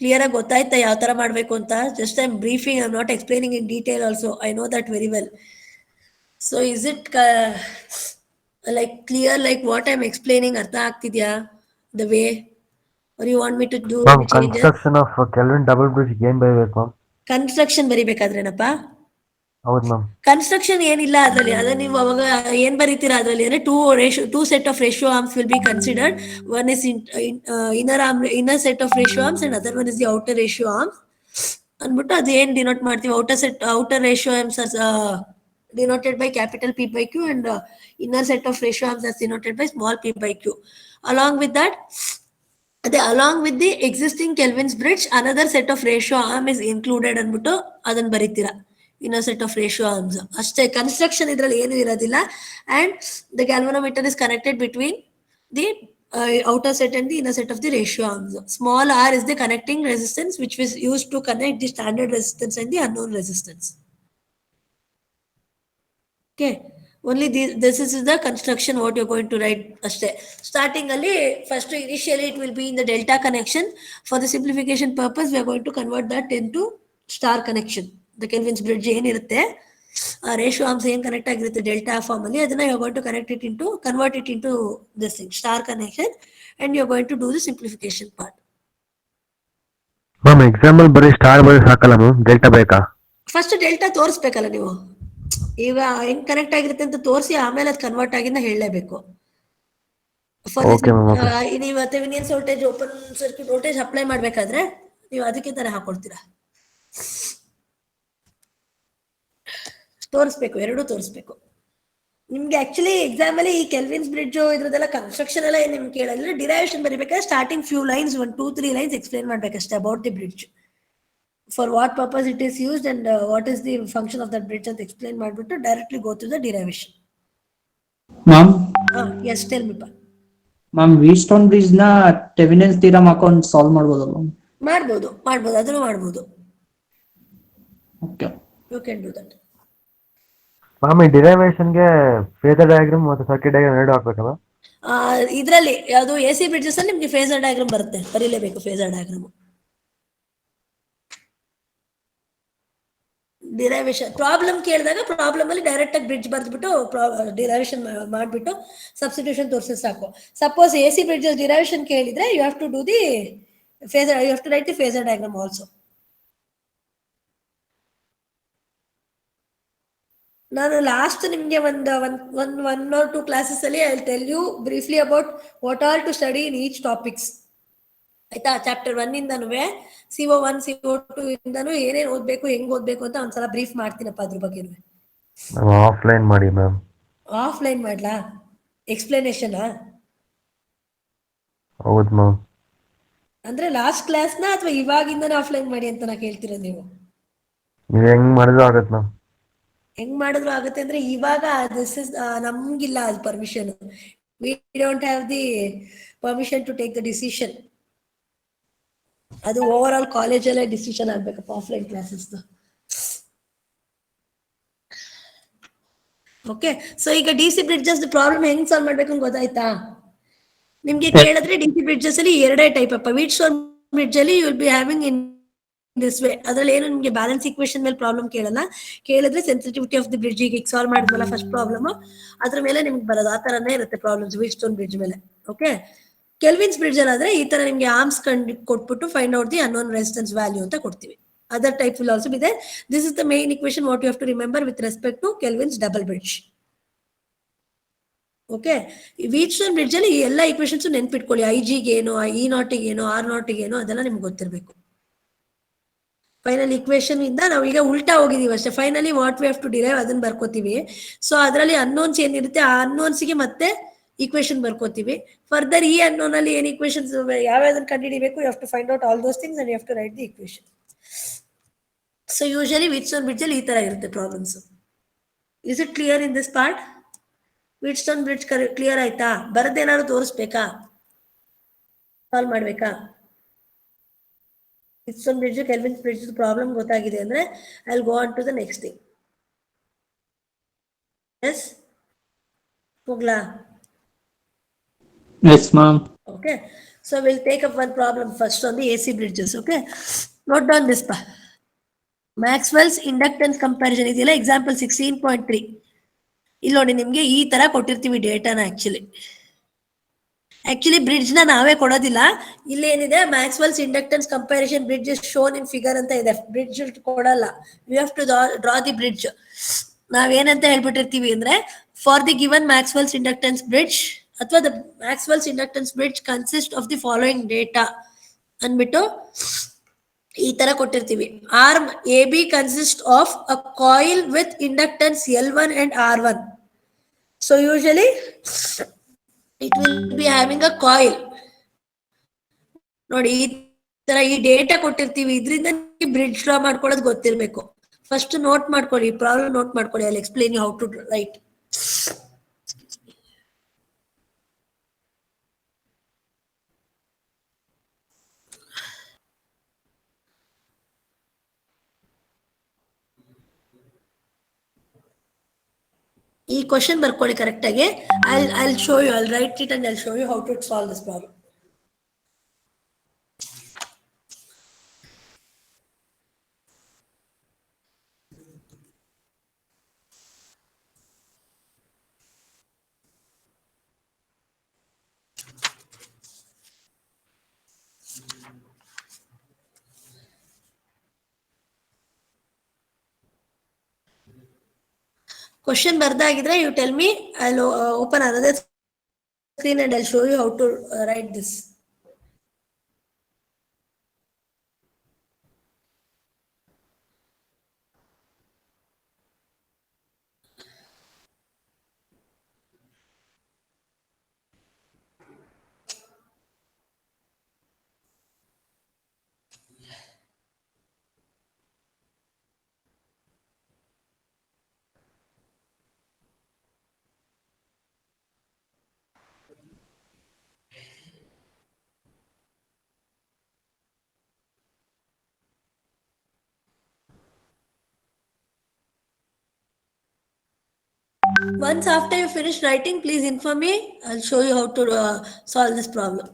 clear ಆಗಿ ಗೊತ್ತಾಯ್ತಾ ಯಾವ ತರ ಮಾಡಬೇಕು ಅಂತ just I am briefing I am not explaining in detail also I know that very well so is it like clear like what I am explaining ಅರ್ಥ ಆಗ್ತಿದ್ಯಾ the way or you want me to do Ma'am, any changes? construction of Kelvin double bridge ಏನ್ ಬರೀಬೇಕು ma'am construction ಬರಿಬೇಕಾದ್ರೇನಪ್ಪ ಹೌದು ma'am construction ಏನಿಲ್ಲ ಅದರಲ್ಲಿ ಅದ ನೀವು ಅವಾಗ ಏನ್ ಬರೀತೀರಾ ಅದರಲ್ಲಿ ಅಂದ್ರೆ two set of ratio arms will be considered one is inner set of ratio arms and other one is the outer ratio arms ಅಂದ್ಬಿಟ್ಟು ಅದು ಏನ್ ಡಿನೋಟ್ ಮಾಡ್ತೀವಿ outer ratio arms denoted by capital P by Q and inner set of ratio arms as denoted by small p by Q. Along with that, along with the existing Kelvin's bridge, another set of ratio arm is included ಅಂದ್ಬಿಟ್ಟು ಅದನ್ನ ಬರೀತೀರಾ inner set of ratio arms ಅಷ್ಟೇ construction ಇದ್ರಲ್ಲಿ ಏನು ಇರೋದಿಲ್ಲ and the galvanometer is connected between the outer set and the inner set of the ratio arms. Small r is the connecting resistance which was used to connect the standard resistance and the unknown resistance. Okay, only this is the construction what you're going to write ashte starting alli first initially it will be in the delta connection. For the simplification purpose we are going to convert that into star connection. The Kelvin's bridge ಏನು ಇರುತ್ತೆ ratio arms ಏನು connect ಆಗಿರುತ್ತೆ delta form ಅಲ್ಲಿ ಅದನ್ನ you are going to convert it into this thing star connection and you're going to do the simplification part. Ma'am example ಬರೀ star ಬರೀ ಸಾಕಲ್ಲ ma'am delta ಬೇಕಾ? ಫಸ್ಟ್ ಡೆಲ್ಟಾ ತೋರಿಸ್ಬೇಕಲ್ಲ ನೀವು, ಈಗ ಹೆಂಗ್ ಕನೆಕ್ಟ್ ಆಗಿರುತ್ತೆ ಅಂತ ತೋರಿಸಿ ಆಮೇಲೆ ಅದು ಕನ್ವರ್ಟ್ ಆಗಿಂದ ಹೇಳಲೇಬೇಕು. For Okay, ma'am, okay. ನೀವು Thevenin's voltage open circuit voltage apply ಮಾಡ್ಬೇಕಾದ್ರೆ ನೀವು ಅದಕ್ಕೆ ತರ ಹಾಕೊಡ್ತೀರಾ, ತೋರಿಸ್ಬೇಕು, ಎರಡೂ ತೋರಿಸ್ಬೇಕು. ನಿಮ್ಗೆ ಆಕ್ಚುಲಿ ಎಕ್ಸಾಮ್ ಅಲ್ಲಿ ಈ ಕೆಲ್ವಿನ್ಸ್ ಬ್ರಿಡ್ಜ್ ಇದ್ರದೆಲ್ಲ ಕನ್ಸ್ಟ್ರಕ್ಷನ್ ಎಲ್ಲ ಏನ್ ನಿಮ್ಗೆ ಕೇಳಿದ್ರೆ ಡಿರೈವೇಶನ್ ಬರೀಬೇಕಾದ್ರೆ starting few lines 1 2 3 lines explain ಮಾಡ್ಬೇಕಷ್ಟೇ about the bridge, for what purpose it is used and what is the function of that bridge ಅಂತ ಎಕ್ಸ್ಪ್ಲೇನ್ ಮಾಡ್ಬಿಟ್ಟು directly go to the derivation. Ma'am yes tell me ಪಾ. Ma'am Wheatstone bridge ನ Thevenin's theorem ಹಾಕೊಂಡು solve ಮಾಡ್ಬೋದಲ್ಲ? ಮಾಡ್ಬೋದು, ಅದನ್ನು ಮಾಡ್ಬೋದು. Okay, you can do that. Ma'am ಈ ಡಿರೈವೇಶನ್ಗೆ ಫೇಸರ್ ಡಯಾಗ್ರಾಮ್ ಮತ್ತು ಸರ್ಕ್ಯೂಟ್ ಡಯಾಗ್ರಾಮ್ ಎರಡು ಹಾಕ್ಬೇಕಲ್ಲ? ಇದರಲ್ಲಿ ಯಾವುದು ಎ ಸಿ ಬ್ರಿಡ್ಜಸ್ ಅಲ್ಲಿ ನಿಮ್ಗೆ ಫೇಸರ್ ಡಯಾಗ್ರಾಮ್ ಬರುತ್ತೆ, ಬರೀಲೇಬೇಕು ಫೇಸರ್ ಡಯಾಗ್ರಾಮ್. ಡಿರೈವೇಶನ್ ಪ್ರಾಬ್ಲಮ್ ಕೇಳಿದಾಗ ಪ್ರಾಬ್ಲಮ್ ಅಲ್ಲಿ ಡೈರೆಕ್ಟ್ ಆಗಿ ಬ್ರಿಡ್ಜ್ ಬರ್ದ್ಬಿಟ್ಟು ಡಿರೈವೇಶನ್ ಮಾಡ್ಬಿಟ್ಟು ಸಬ್ಸ್ಟಿಟ್ಯೂಷನ್ ತೋರಿಸಿ ಸಾಕು. Suppose A C bridge derivation ಕೇಳಿದ್ರೆ you have to do the phasor, you have to write the phasor diagram also. ನಾನು ಲಾಸ್ಟ್ ನಿಮಗೆ ಒನ್ ಆರ್ ಟೂ ಕ್ಲಾಸಸ್ ಅಲ್ಲಿ I tell you briefly about what all to study in each topics. ಆಯ್ತಾ, chapter 1 ಇಂದನೂ CO1 CO2 ಇಂದನೂ ಏನೇನು ಓದ್ಬೇಕು, ಹೆಂಗ್ ಓದ್ಬೇಕು ಅಂತ ಒಂದ್ಸಲ ಬ್ರೀಫ್ ಮಾಡ್ತೀನಪ್ಪ ಅದ್ರ ಬಗ್ಗೆ. ಆಫ್ಲೈನ್ ಮಾಡಿ ಮ್ಯಾಮ್. ಆಫ್ಲೈನ್ ಮಾಡ್ಲಾ ಎಕ್ಸ್ಪ್ಲನೇಷನ್? ಹೌದು ಮ್ಯಾಮ್. ಅಂದ್ರೆ ಲಾಸ್ಟ್ ಕ್ಲಾಸ್ನ ಅಥವಾ ಇವಾಗಿಂದನೇ ಆಫ್ಲೈನ್ ಮಾಡಿ ಅಂತ ನಾ ಕೇಳ್ತೀರ ನೀವು? ನೀವು ಹೆಂಗ್ ಮಾಡಿದ್ರು ಆಗತ್ತೆ ಮ್ಯಾಮ್. ಹೆಂಗ್ ಮಾಡಿದ್ರು ಆಗುತ್ತೆ ಅಂದ್ರೆ ಇವಾಗ ದಿಸ್ ಇಸ್ ನಮ್ಗಿಲ್ಲ ಅದು permission. We don't have the permission to take the decision. ಅದು ಓವರ್ ಆಲ್ ಕಾಲೇಜಲ್ಲೇ ಡಿಸಿಷನ್ ಆಗ್ಬೇಕಪ್ಪ ಆಫ್ಲೈನ್ ಕ್ಲಾಸಸ್. ಓಕೆ, ಸೊ ಈಗ ಡಿ ಸಿ ಬ್ರಿಡ್ಜಸ್ ಪ್ರಾಬ್ಲಮ್ ಹೆಂಗ್ ಸಾಲ್ವ್ ಮಾಡ್ಬೇಕು ಅಂತ ಗೊತ್ತಾಯ್ತಾ ನಿಮ್ಗೆ? ಕೇಳಿದ್ರೆ ಡಿ ಸಿ ಬ್ರಿಡ್ಜಸ್ ಅಲ್ಲಿ ಎರಡೇ ಟೈಪ್ ಅಪ್ಪ. ವೀಟ್ಸ್ಟೋನ್ ಬ್ರಿಡ್ಜ್ ಅಲ್ಲಿ you will be having in this way. ಅದ್ರಲ್ಲಿ ಏನು ನಿಮ್ಗೆ ಬ್ಯಾಲೆನ್ಸ್ ಈಕ್ವೇಶನ್ ಮೇಲೆ ಪ್ರಾಬ್ಲಮ್ ಕೇಳಲ್ಲ, ಕೇಳಿದ್ರೆ ಸೆನ್ಸಿಟಿವಿಟಿ ಆಫ್ ದಿ ಬ್ರಿಡ್ಜ್ ಈಗ ಸಾಲ್ವ್ ಮಾಡಿದ್ವಲ್ಲ ಫಸ್ಟ್ ಪ್ರಾಬ್ಲಮ್, ಅದ್ರ ಮೇಲೆ ನಿಮ್ಗೆ ಬರೋದು ಆ ತರನೇ ಇರುತ್ತೆ ಪ್ರಾಬ್ಲಮ್ಸ್ ವೀಟ್ಸ್ಟೋನ್ ಬ್ರಿಡ್ಜ್ ಮೇಲೆ. ಓಕೆ, ಕೆಲ್ವಿನ್ಸ್ ಬ್ರಿಡ್ಜ್ ಅಲ್ಲಿ ಆದ್ರೆ ಈ ತರ ನಿಮ್ಗೆ ಆರ್ಮ್ಸ್ ಕೊಟ್ಬಿಟ್ಟು find out the unknown resistance value ಅಂತ ಕೊಡ್ತೀವಿ. Other type will also be there. This is the main equation what you have to remember with respect to Kelvin's double bridge. Okay, Wheatstone bridge ಅಲ್ಲಿ ಈ ಎಲ್ಲ equations ನೆನ್ಪಿಟ್ಕೊಳ್ಳಿ. IG-ಗೆ ಏನು, E0 ಏನು, R0 ಏನು ಅದೆಲ್ಲ ನಿಮ್ಗೆ ಗೊತ್ತಿರಬೇಕು. ಫೈನಲ್ ಈಕ್ವೇಶನ್ ಇಂದ ನಾವು ಈಗ ಉಲ್ಟಾ ಹೋಗಿದೀವಿ ಅಷ್ಟೇ. Finally what we have to derive ಅದನ್ನ ಬರ್ಕೋತೀವಿ. ಸೊ ಅದರಲ್ಲಿ ಅನ್ನೋನ್ಸ್ ಏನಿರುತ್ತೆ ಆ ಅನ್ನೋನ್ಸ್ಗೆ ಮತ್ತೆ ಈಕ್ವೇಶನ್ ಬರ್ಕೋತೀವಿ. ಫರ್ದರ್ ಈ ಅನ್ನೋನ್ ಅಲ್ಲಿ ಏನ್ ಈಕ್ವೇಶನ್ಸ್ ಯಾವ್ಯಾವ್ದನ್ನ ಕಂಡುಹಿಡಿಬೇಕು, you have to find out all those things and you have to write the equation. So usually Wheatstone bridge ಅಲ್ಲಿ ಈ ತರ ಇರುತ್ತೆ problems. Is it clear in this part? Wheatstone bridge clear ಆಯ್ತಾ? ಬರದೇನಾದ್ರು ತೋರಿಸ್ಬೇಕಾ, ಸಾಲ್ವ್ ಮಾಡ್ಬೇಕಾ? Wheatstone bridge kelvins bridge problem ಗೊತ್ತಾಗಿದೆ ಅಂದ್ರೆ I will go on to the next thing. Yes ಹೋಗ್ಲಾ? Yes, ma'am. Okay, so we'll take up one problem first on the AC bridges. Okay, note down this pa. Maxwell's inductance comparison ಇದೆಯಲ್ಲ example 16.3. ಇಲ್ಲಿ ನೋಡಿ ನಿಮ್ಗೆ ಈ ತರ ಕೊಟ್ಟಿರ್ತೀವಿ ಡೇಟಾನ. Actually bridge ನ ನಾವೇ ಕೊಡೋದಿಲ್ಲ. ಇಲ್ಲಿ ಏನಿದೆ Maxwell's inductance comparison bridge is shown in figure ಅಂತ ಇದೆ. ಬ್ರಿಡ್ಜ್ ಕೊಡಲ್ಲ, we have to draw the bridge. ನಾವೇನಂತ ಹೇಳ್ಬಿಟ್ಟಿರ್ತೀವಿ ಅಂದ್ರೆ for the given Maxwell's inductance bridge ಅಥವಾ the Maxwell's inductance bridge consist of the following data ಅಂದ್ಬಿಟ್ಟು ಈ ತರ ಕೊಟ್ಟಿರ್ತೀವಿ. Arm AB consist of a coil with inductance L1 and R1. So usually it will be having a coil. ನೋಡಿ ಈ ತರ ಈ data ಕೊಟ್ಟಿರ್ತೀವಿ, ಇದರಿಂದ ಬ್ರಿಡ್ಜ್ ಡ್ರಾ ಮಾಡ್ಕೊಳ್ಳೋದು ಗೊತ್ತಿರ್ಬೇಕು. ಫಸ್ಟ್ ನೋಟ್ ಮಾಡ್ಕೊಳ್ಳಿ, ಪ್ರಾಬ್ಲಮ್ ನೋಟ್ ಮಾಡ್ಕೊಳ್ಳಿ. I explain you how to write. ಈ ಕ್ವಶನ್ ಬರ್ಕೊಳ್ಳಿ ಕರೆಕ್ಟ್ ಆಗಿ. I'll show you, I'll write it and I'll show you how to solve this problem. Question ಬರ್ದಾಗಿದ್ರೆ you tell me, I'll open another screen and I'll show you how to write this. Once after you finish writing, please inform me. I'll show you how to solve this problem.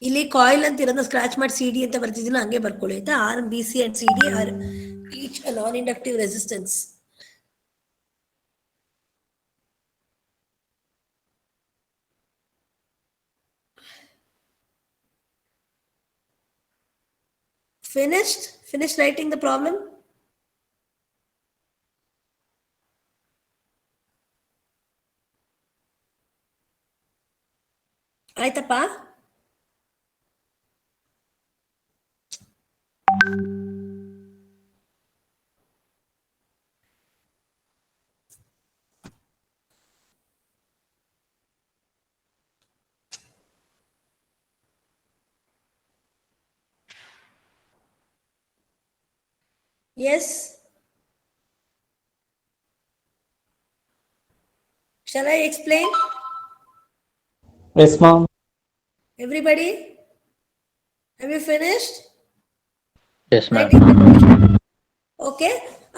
ಇಲ್ಲಿ coil ಅಂತ ಇರೋದನ್ನ scratch ಮಾಡಿ C D ಅಂತ ಬರ್ತಿದ್ದೀನಿ, ಹಂಗೆ ಬರ್ಕೊಳ್ಳಿ ಆಯ್ತಾ. R B C and C D are each non inductive resistance. Finished writing the problem? ಆಯ್ತಪ್ಪ? Yes. Shall I explain? Yes, ma'am. Everybody? Have you finished? Yes, ma'am. Writing the question? Okay.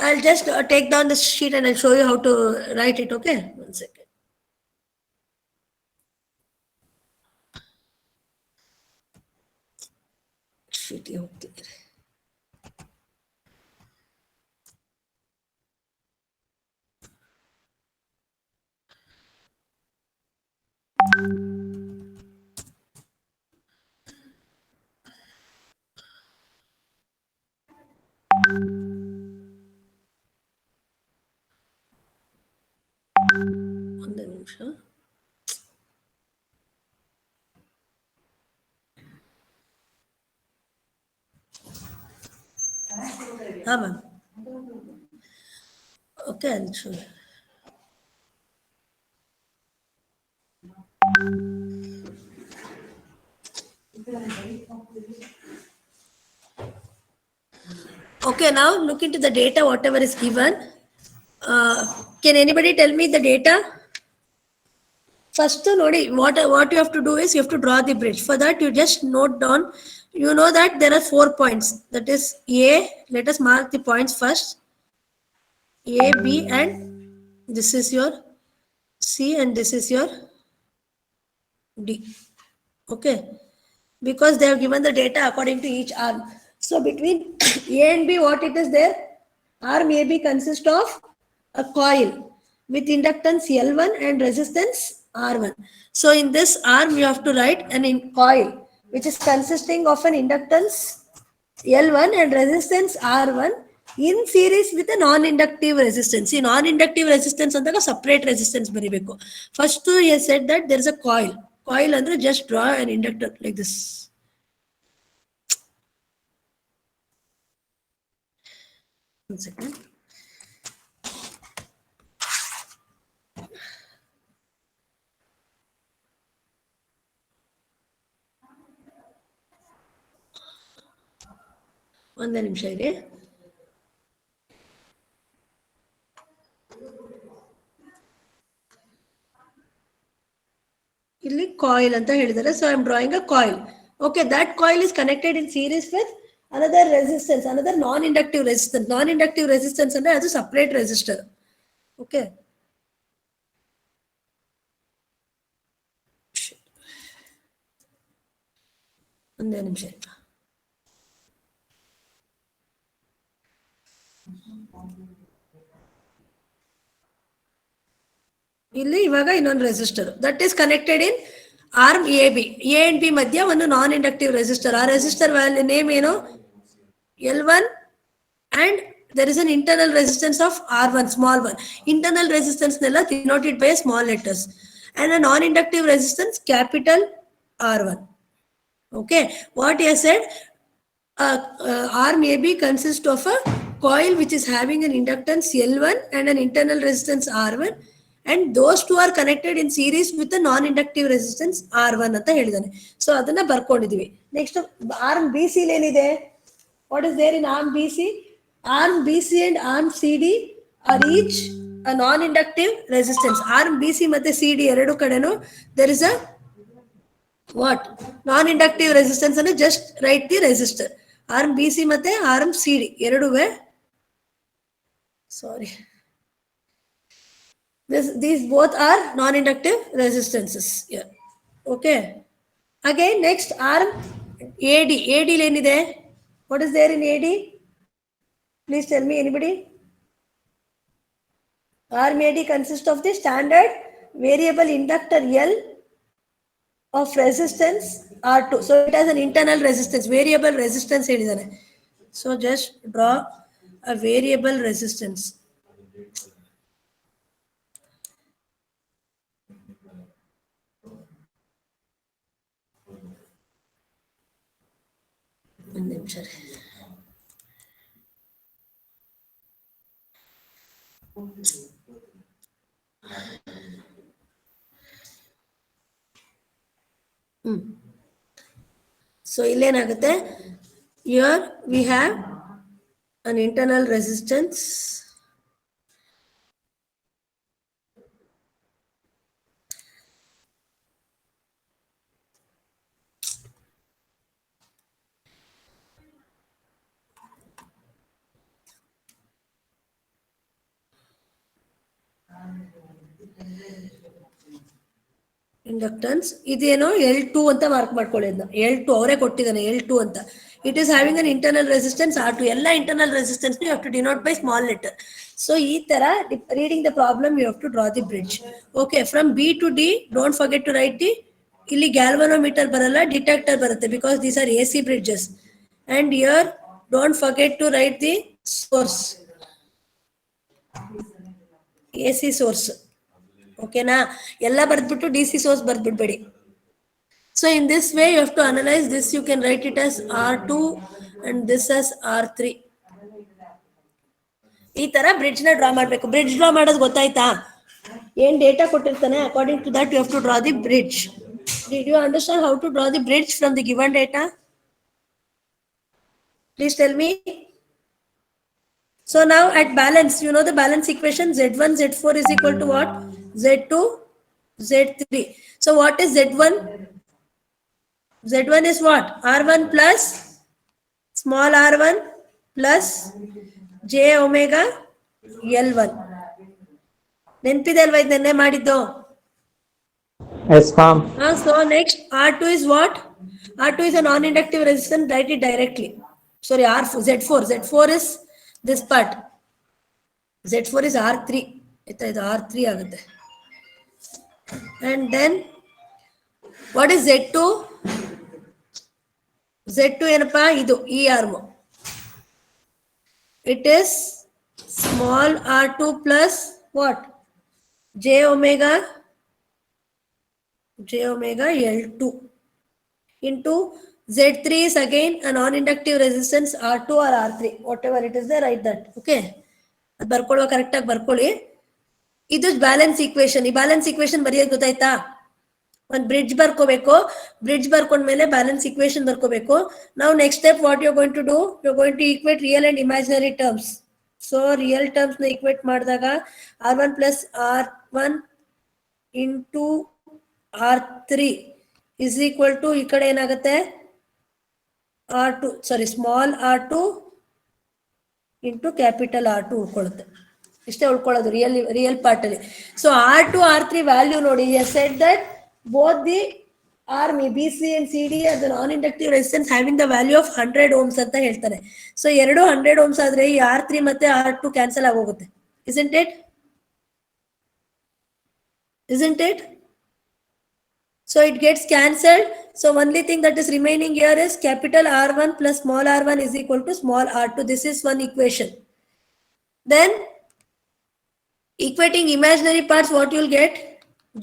I'll just take down the sheet and I'll show you how to write it. Okay. 1 second. Sheet ಹೋಗ್ತಿದೆ. ಒಂದು ನಿಮಿಷ. ಹಾ ma'am. Okay, I'll show you. Okay, now look into the data, whatever is given. Can anybody tell me the data? First, Nodi, what you have to do is you have to draw the bridge. For that, you just note down, you know that there are 4 points. That is A, let us mark the points first. A, B, and this is your C, and this is your D. Okay, because they have given the data according to each arm. So between A and B, what it is there? Arm AB consists of a coil with inductance L1 and resistance R1. So in this arm, you have to write an coil which is consisting of an inductance L1 and resistance R1 in series with a non-inductive resistance. See, non-inductive resistance ಅಂದಾಗ separate resistance ಬರಿಬೇಕು. First, he has said that there is a coil. Coil ಅಂದ್ರೆ just draw an inductor like this. One second. ಒಂದೇ ನಿಮಿಷ ಇದೆ. ಇಲ್ಲಿ coil ಅಂತ ಹೇಳಿದ್ದಾರೆ. So I am drawing a coil. Okay, that coil is connected in series with another resistance, another non-inductive resistance. Non-inductive resistance ಅಂದ್ರೆ ಅದು separate resistor. Okay. ಒಂದೇ ನಿಮಿಷ. ಇಲ್ಲಿ ಇವಾಗ ಇನ್ನೊಂದು resistor that is connected in arm A B. A and B ಮಧ್ಯ ಒಂದು ನಾನ್ inductive resistor. ಆ ರೆಸಿಸ್ಟರ್ ವ್ಯಾಲ್ಯೂ ನೇಮ್ ಏನು? L1 and there is an internal resistance of R1, small one. Internal resistance nella denoted by small letters and a non-inductive resistance capital R1. Okay, what he has said, arm AB consists of a coil which is having an inductance L1 and an internal resistance R1, and those two are connected in series with a non-inductive resistance R1 ಅಂತ ಹೇಳಿದಾನೆ. So ಅದನ್ನ ಬರ್ಕೊಂಡಿದೀವಿ. Next arm B C ಏನಿದೆ? What is there in arm BC? Arm BC and arm CD are each a non-inductive resistance. Arm BC ಮತ್ತೆ CD ಎರಡು ಕಡೆನೂ there is a what? Non-inductive resistance and just write the resistor. Arm BC ಮತ್ತೆ arm CD ಎರಡುವೆ sorry. These both are non-inductive resistances. Yeah. Okay. Again, next arm AD. AD ಏನಿದೆ? What is there in AD? Please tell me, anybody? Arm AD consists of the standard variable inductor L of resistance R2. So it has an internal resistance, variable resistance. So just draw a variable resistance. So illenagutte, here we have an internal resistance inductance ಇದೇನೋ L2 ಅಂತ mark ಮಾಡ್ಕೊಳ್ಳಿ. L2 ಅವರೇ ಕೊಟ್ಟಿದ್ದಾನೆ L2 ಅಂತ. It is having an internal resistance R2. ಎಲ್ಲ internal resistance you have to denote by small letter. So ಈ ತರ reading the problem you have to draw the bridge. Okay, from B to D don't forget to write the, ಇಲ್ಲಿ galvanometer ಬರಲ್ಲ, detector ಬರುತ್ತೆ, because these are AC bridges. And here don't forget to write the source, AC source. ಓಕೆನಾ? ಎಲ್ಲ ಬರ್ದ್ಬಿಟ್ಟು DC source ಬರ್ದ್ಬಿಡ್ಬೇಡಿ. So in this way you have to analyze this. You can write it as R2 and this as R3. ಈ ತರ bridge ನ draw ಮಾಡ್ಬೇಕು. Bridge draw ಮಾಡೋದು ಗೊತ್ತಾಯ್ತಾ? ಏನ್ ಡೇಟಾ ಕೊಟ್ಟಿರ್ತಾನೆ, according to that you have to draw the bridge. Did you understand how to draw the bridge from the given data? Please tell me. So now at balance, you know the balance equation, Z1 Z4 is equal to what? Z2 Z3. So what is Z1? Z1 is what? R1 plus small r1 plus j omega L1. ನೆನಪಿದೆ ಅಲ್ವಾ ಇದನ್ನೇ ಮಾಡಿದ್ದು? Yes, ma'am. So next R2 is what? R2 is a non-inductive resistance. Write it directly. Sorry, Z4. Z4 is this part. Z4 is R3. ಇದು R3 ಆಗುತ್ತೆ. And then what is Z2? Z2 ಏನಪ್ಪಾ? ಇದು ಈ arm. It is small r2 plus what? J omega L2 into Z3 is again a non-inductive resistance R2 or R3, whatever it is there, write that. Okay, ಅದು ಬರ್ಕೊಳ್ಳೋ correct ಆಗಿ ಬರ್ಕೊಳ್ಳಿ. ಇದು balance equation. ಈ balance equation ಬರೆಯೋದು ಗೊತ್ತಾಯ್ತಾ? ಒಂದು bridge ಬರ್ಕೋಬೇಕು. Bridge ಬರ್ಕೊಂಡ್ಮೇಲೆ ಬ್ಯಾಲೆನ್ಸ್ ಈಕ್ವೇಶನ್ ಬರ್ಕೋಬೇಕು. ನಾವು next step what you going to do? You going to equate real and imaginary terms. So real terms ನ ಈಕ್ವೇಟ್ ಮಾಡಿದಾಗ R1 plus R1 into R3 is equal to ಈ ಕಡೆ ಏನಾಗುತ್ತೆ R2 sorry small R2 into capital R2 ಉಳ್ಕೊಳ್ಳುತ್ತೆ. ಇಷ್ಟೇ ಉಳ್ಕೊಳ್ಳೋದು real part ಅಲ್ಲಿ. So R2 R3 value ನೋಡಿ, he has said that both the arm BC and CD are the non-inductive resistance having the value of 100 ohms ಅಂತ ಹೇಳ್ತಾರೆ. So ಎರಡು 100 ohms ಆದ್ರೆ ಈ R3 ಮತ್ತೆ R2 ಕ್ಯಾನ್ಸಲ್ ಆಗೋಗುತ್ತೆ. Isn't it? Isn't it? So it gets cancelled. So only thing that is remaining here is capital R1 plus small r1 is equal to small r2. This is one equation. Then equating imaginary parts, what you will get?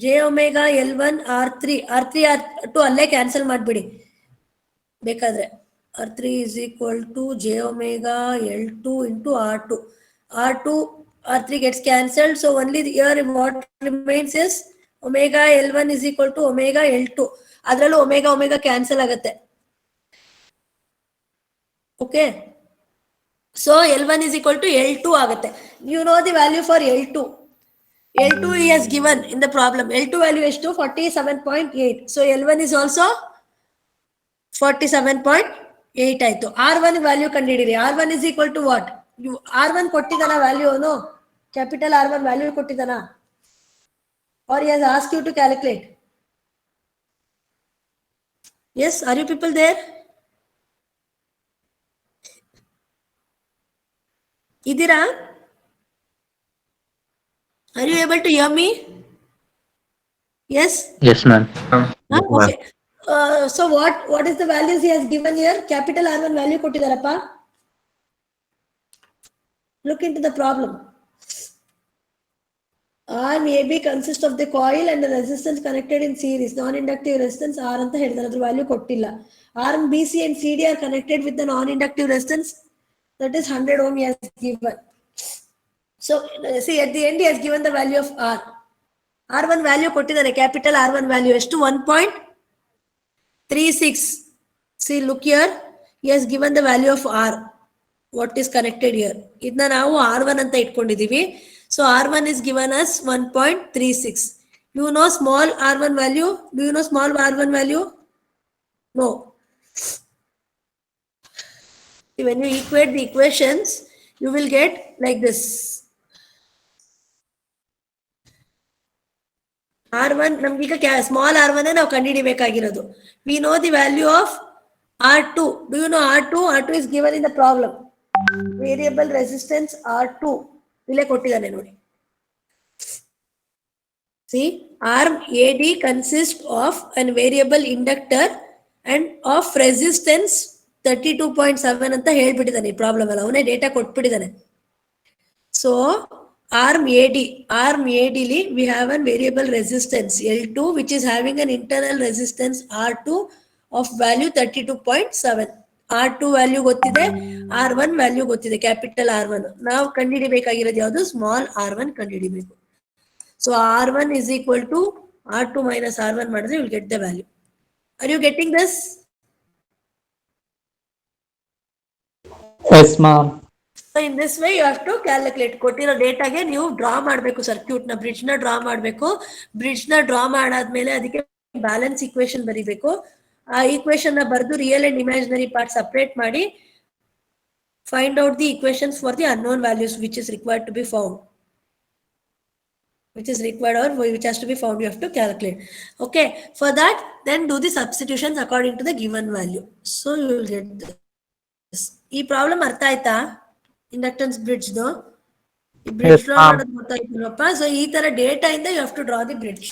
J omega L1 R3. R3 R2 allೇ cancel ಮಾಡ್ಬಿಡಿ ಬೇಕಾದ್ರೆ. R3 is equal to J omega L2 into R2. R2 R3 gets cancelled. So only here what remains is omega L1 is equal to omega L2. ಅದರಲ್ಲೂ omega cancel ಆಗುತ್ತೆ. Okay, so L1 is equal to L2 ಆಗುತ್ತೆ. You know the value for L2. L2 he has given in the problem. L2 value is 47.8. So L1 is also 47.8 ಆಯ್ತು. R1 value ಕಂಡುಹಿಡಿರಿ. R1 is equal to what? R1 ಕೊಟ್ಟಿದ್ದಾನ value, ಅವನು capital R1 value ಕೊಟ್ಟಿದ್ದಾನ, or he has asked you to calculate? Yes, are you people there? Idira? Are you able to hear me? Yes? Yes, ma'am. Okay. So what is the values he has given here? Capital R1 value kottidarappa. Look into the problem. Arm AB consists of the coil and the resistance connected in series. Non-inductive resistance R ಅಂತ ಹೇಳಿದಾರೆ, ಅದ್ರ value ಕೊಟ್ಟಿಲ್ಲ. Arm BC and CD are connected with the non-inductive resistance, that is 100 ohm he has given. So see, at the end he has given the value of R. R1 value ಕೊಟ್ಟಿದ್ದಾನೆ, capital R1 value ಎಷ್ಟು 1.36. See, look here, he has given the value of R, what is connected here. ಇದನ್ನ ನಾವು R1 ಅಂತ ಇಟ್ಕೊಂಡಿದೀವಿ. So R1 is given as 1.36. You know small R1 value? Do you know small R1 value? No. When you equate the equations, you will get like this. R1 ನಮ್ಗೀಗ small R1 ನಾವು ಕಂಡುಹಿಡಿಬೇಕಾಗಿರೋದು. We know the value of R2. Do you know R2? R2 is given in the problem. Variable resistance R2. ಇಲ್ಲೇ ಕೊಟ್ಟಿದ್ದಾನೆ ನೋಡಿ. See, arm AD consists of an variable inductor and of resistance 32.7 ಅಂತ ಹೇಳ್ಬಿಟ್ಟಿದ್ದಾನೆ ಈ problem ಅಲ್ಲ, ಅವನೇ data ಕೊಟ್ಬಿಟ್ಟಿದ್ದಾನೆ. So arm AD ಲಿ we have a variable resistance L2 which is having an internal resistance R2 of value 32.7. R2 value ಗೊತ್ತಿದೆ, R1 value ಗೊತ್ತಿದೆ, capital R1. ನಾವು ಕಂಡುಹಿಡಿಬೇಕಾಗಿರೋದು ಯಾವುದು? Small R1 ಕಂಡುಹಿಡಿಬೇಕು. So R1 is equal to R2 minus R1 ಮಾಡಿದ್ರೆ you will get the value. Are you getting this? Yes, ma'am. So in this way you have to calculate. ಕೊಟ್ಟಿರೋ ಡೇಟಾಗೆ ನೀವು draw ಮಾಡಬೇಕು, circuit ನ bridge ನ draw ಮಾಡಬೇಕು. Bridge ನ draw ಮಾಡಾದ್ಮೇಲೆ ಅದಕ್ಕೆ ಬ್ಯಾಲೆನ್ಸ್ ಇಕ್ವೇಶನ್ ಬರೀಬೇಕು. ಆ ಈಕ್ವೇಶನ್ ನ ಬರೆದು real and imaginary part separate ಮಾಡಿ find out the equations for the unknown values which is required to be found. Which is required or which has to be found, you have to calculate. Okay, for that then do the substitutions according to the given value. So you will get this. ಈ problem ಅರ್ಥ ಆಯ್ತಾ? Inductance bridge ದು ಈ bridge draw ಮಾಡೋದು ಗೊತ್ತಾಯ್ತಲ್ವಪ್ಪ? So ಈ ತರ data ಇಂದ you have to draw the bridge.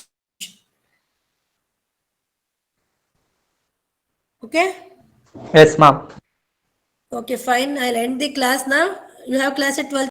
Okay? Yes, ma'am. Okay, fine. I'll end the class now. You have class at 12.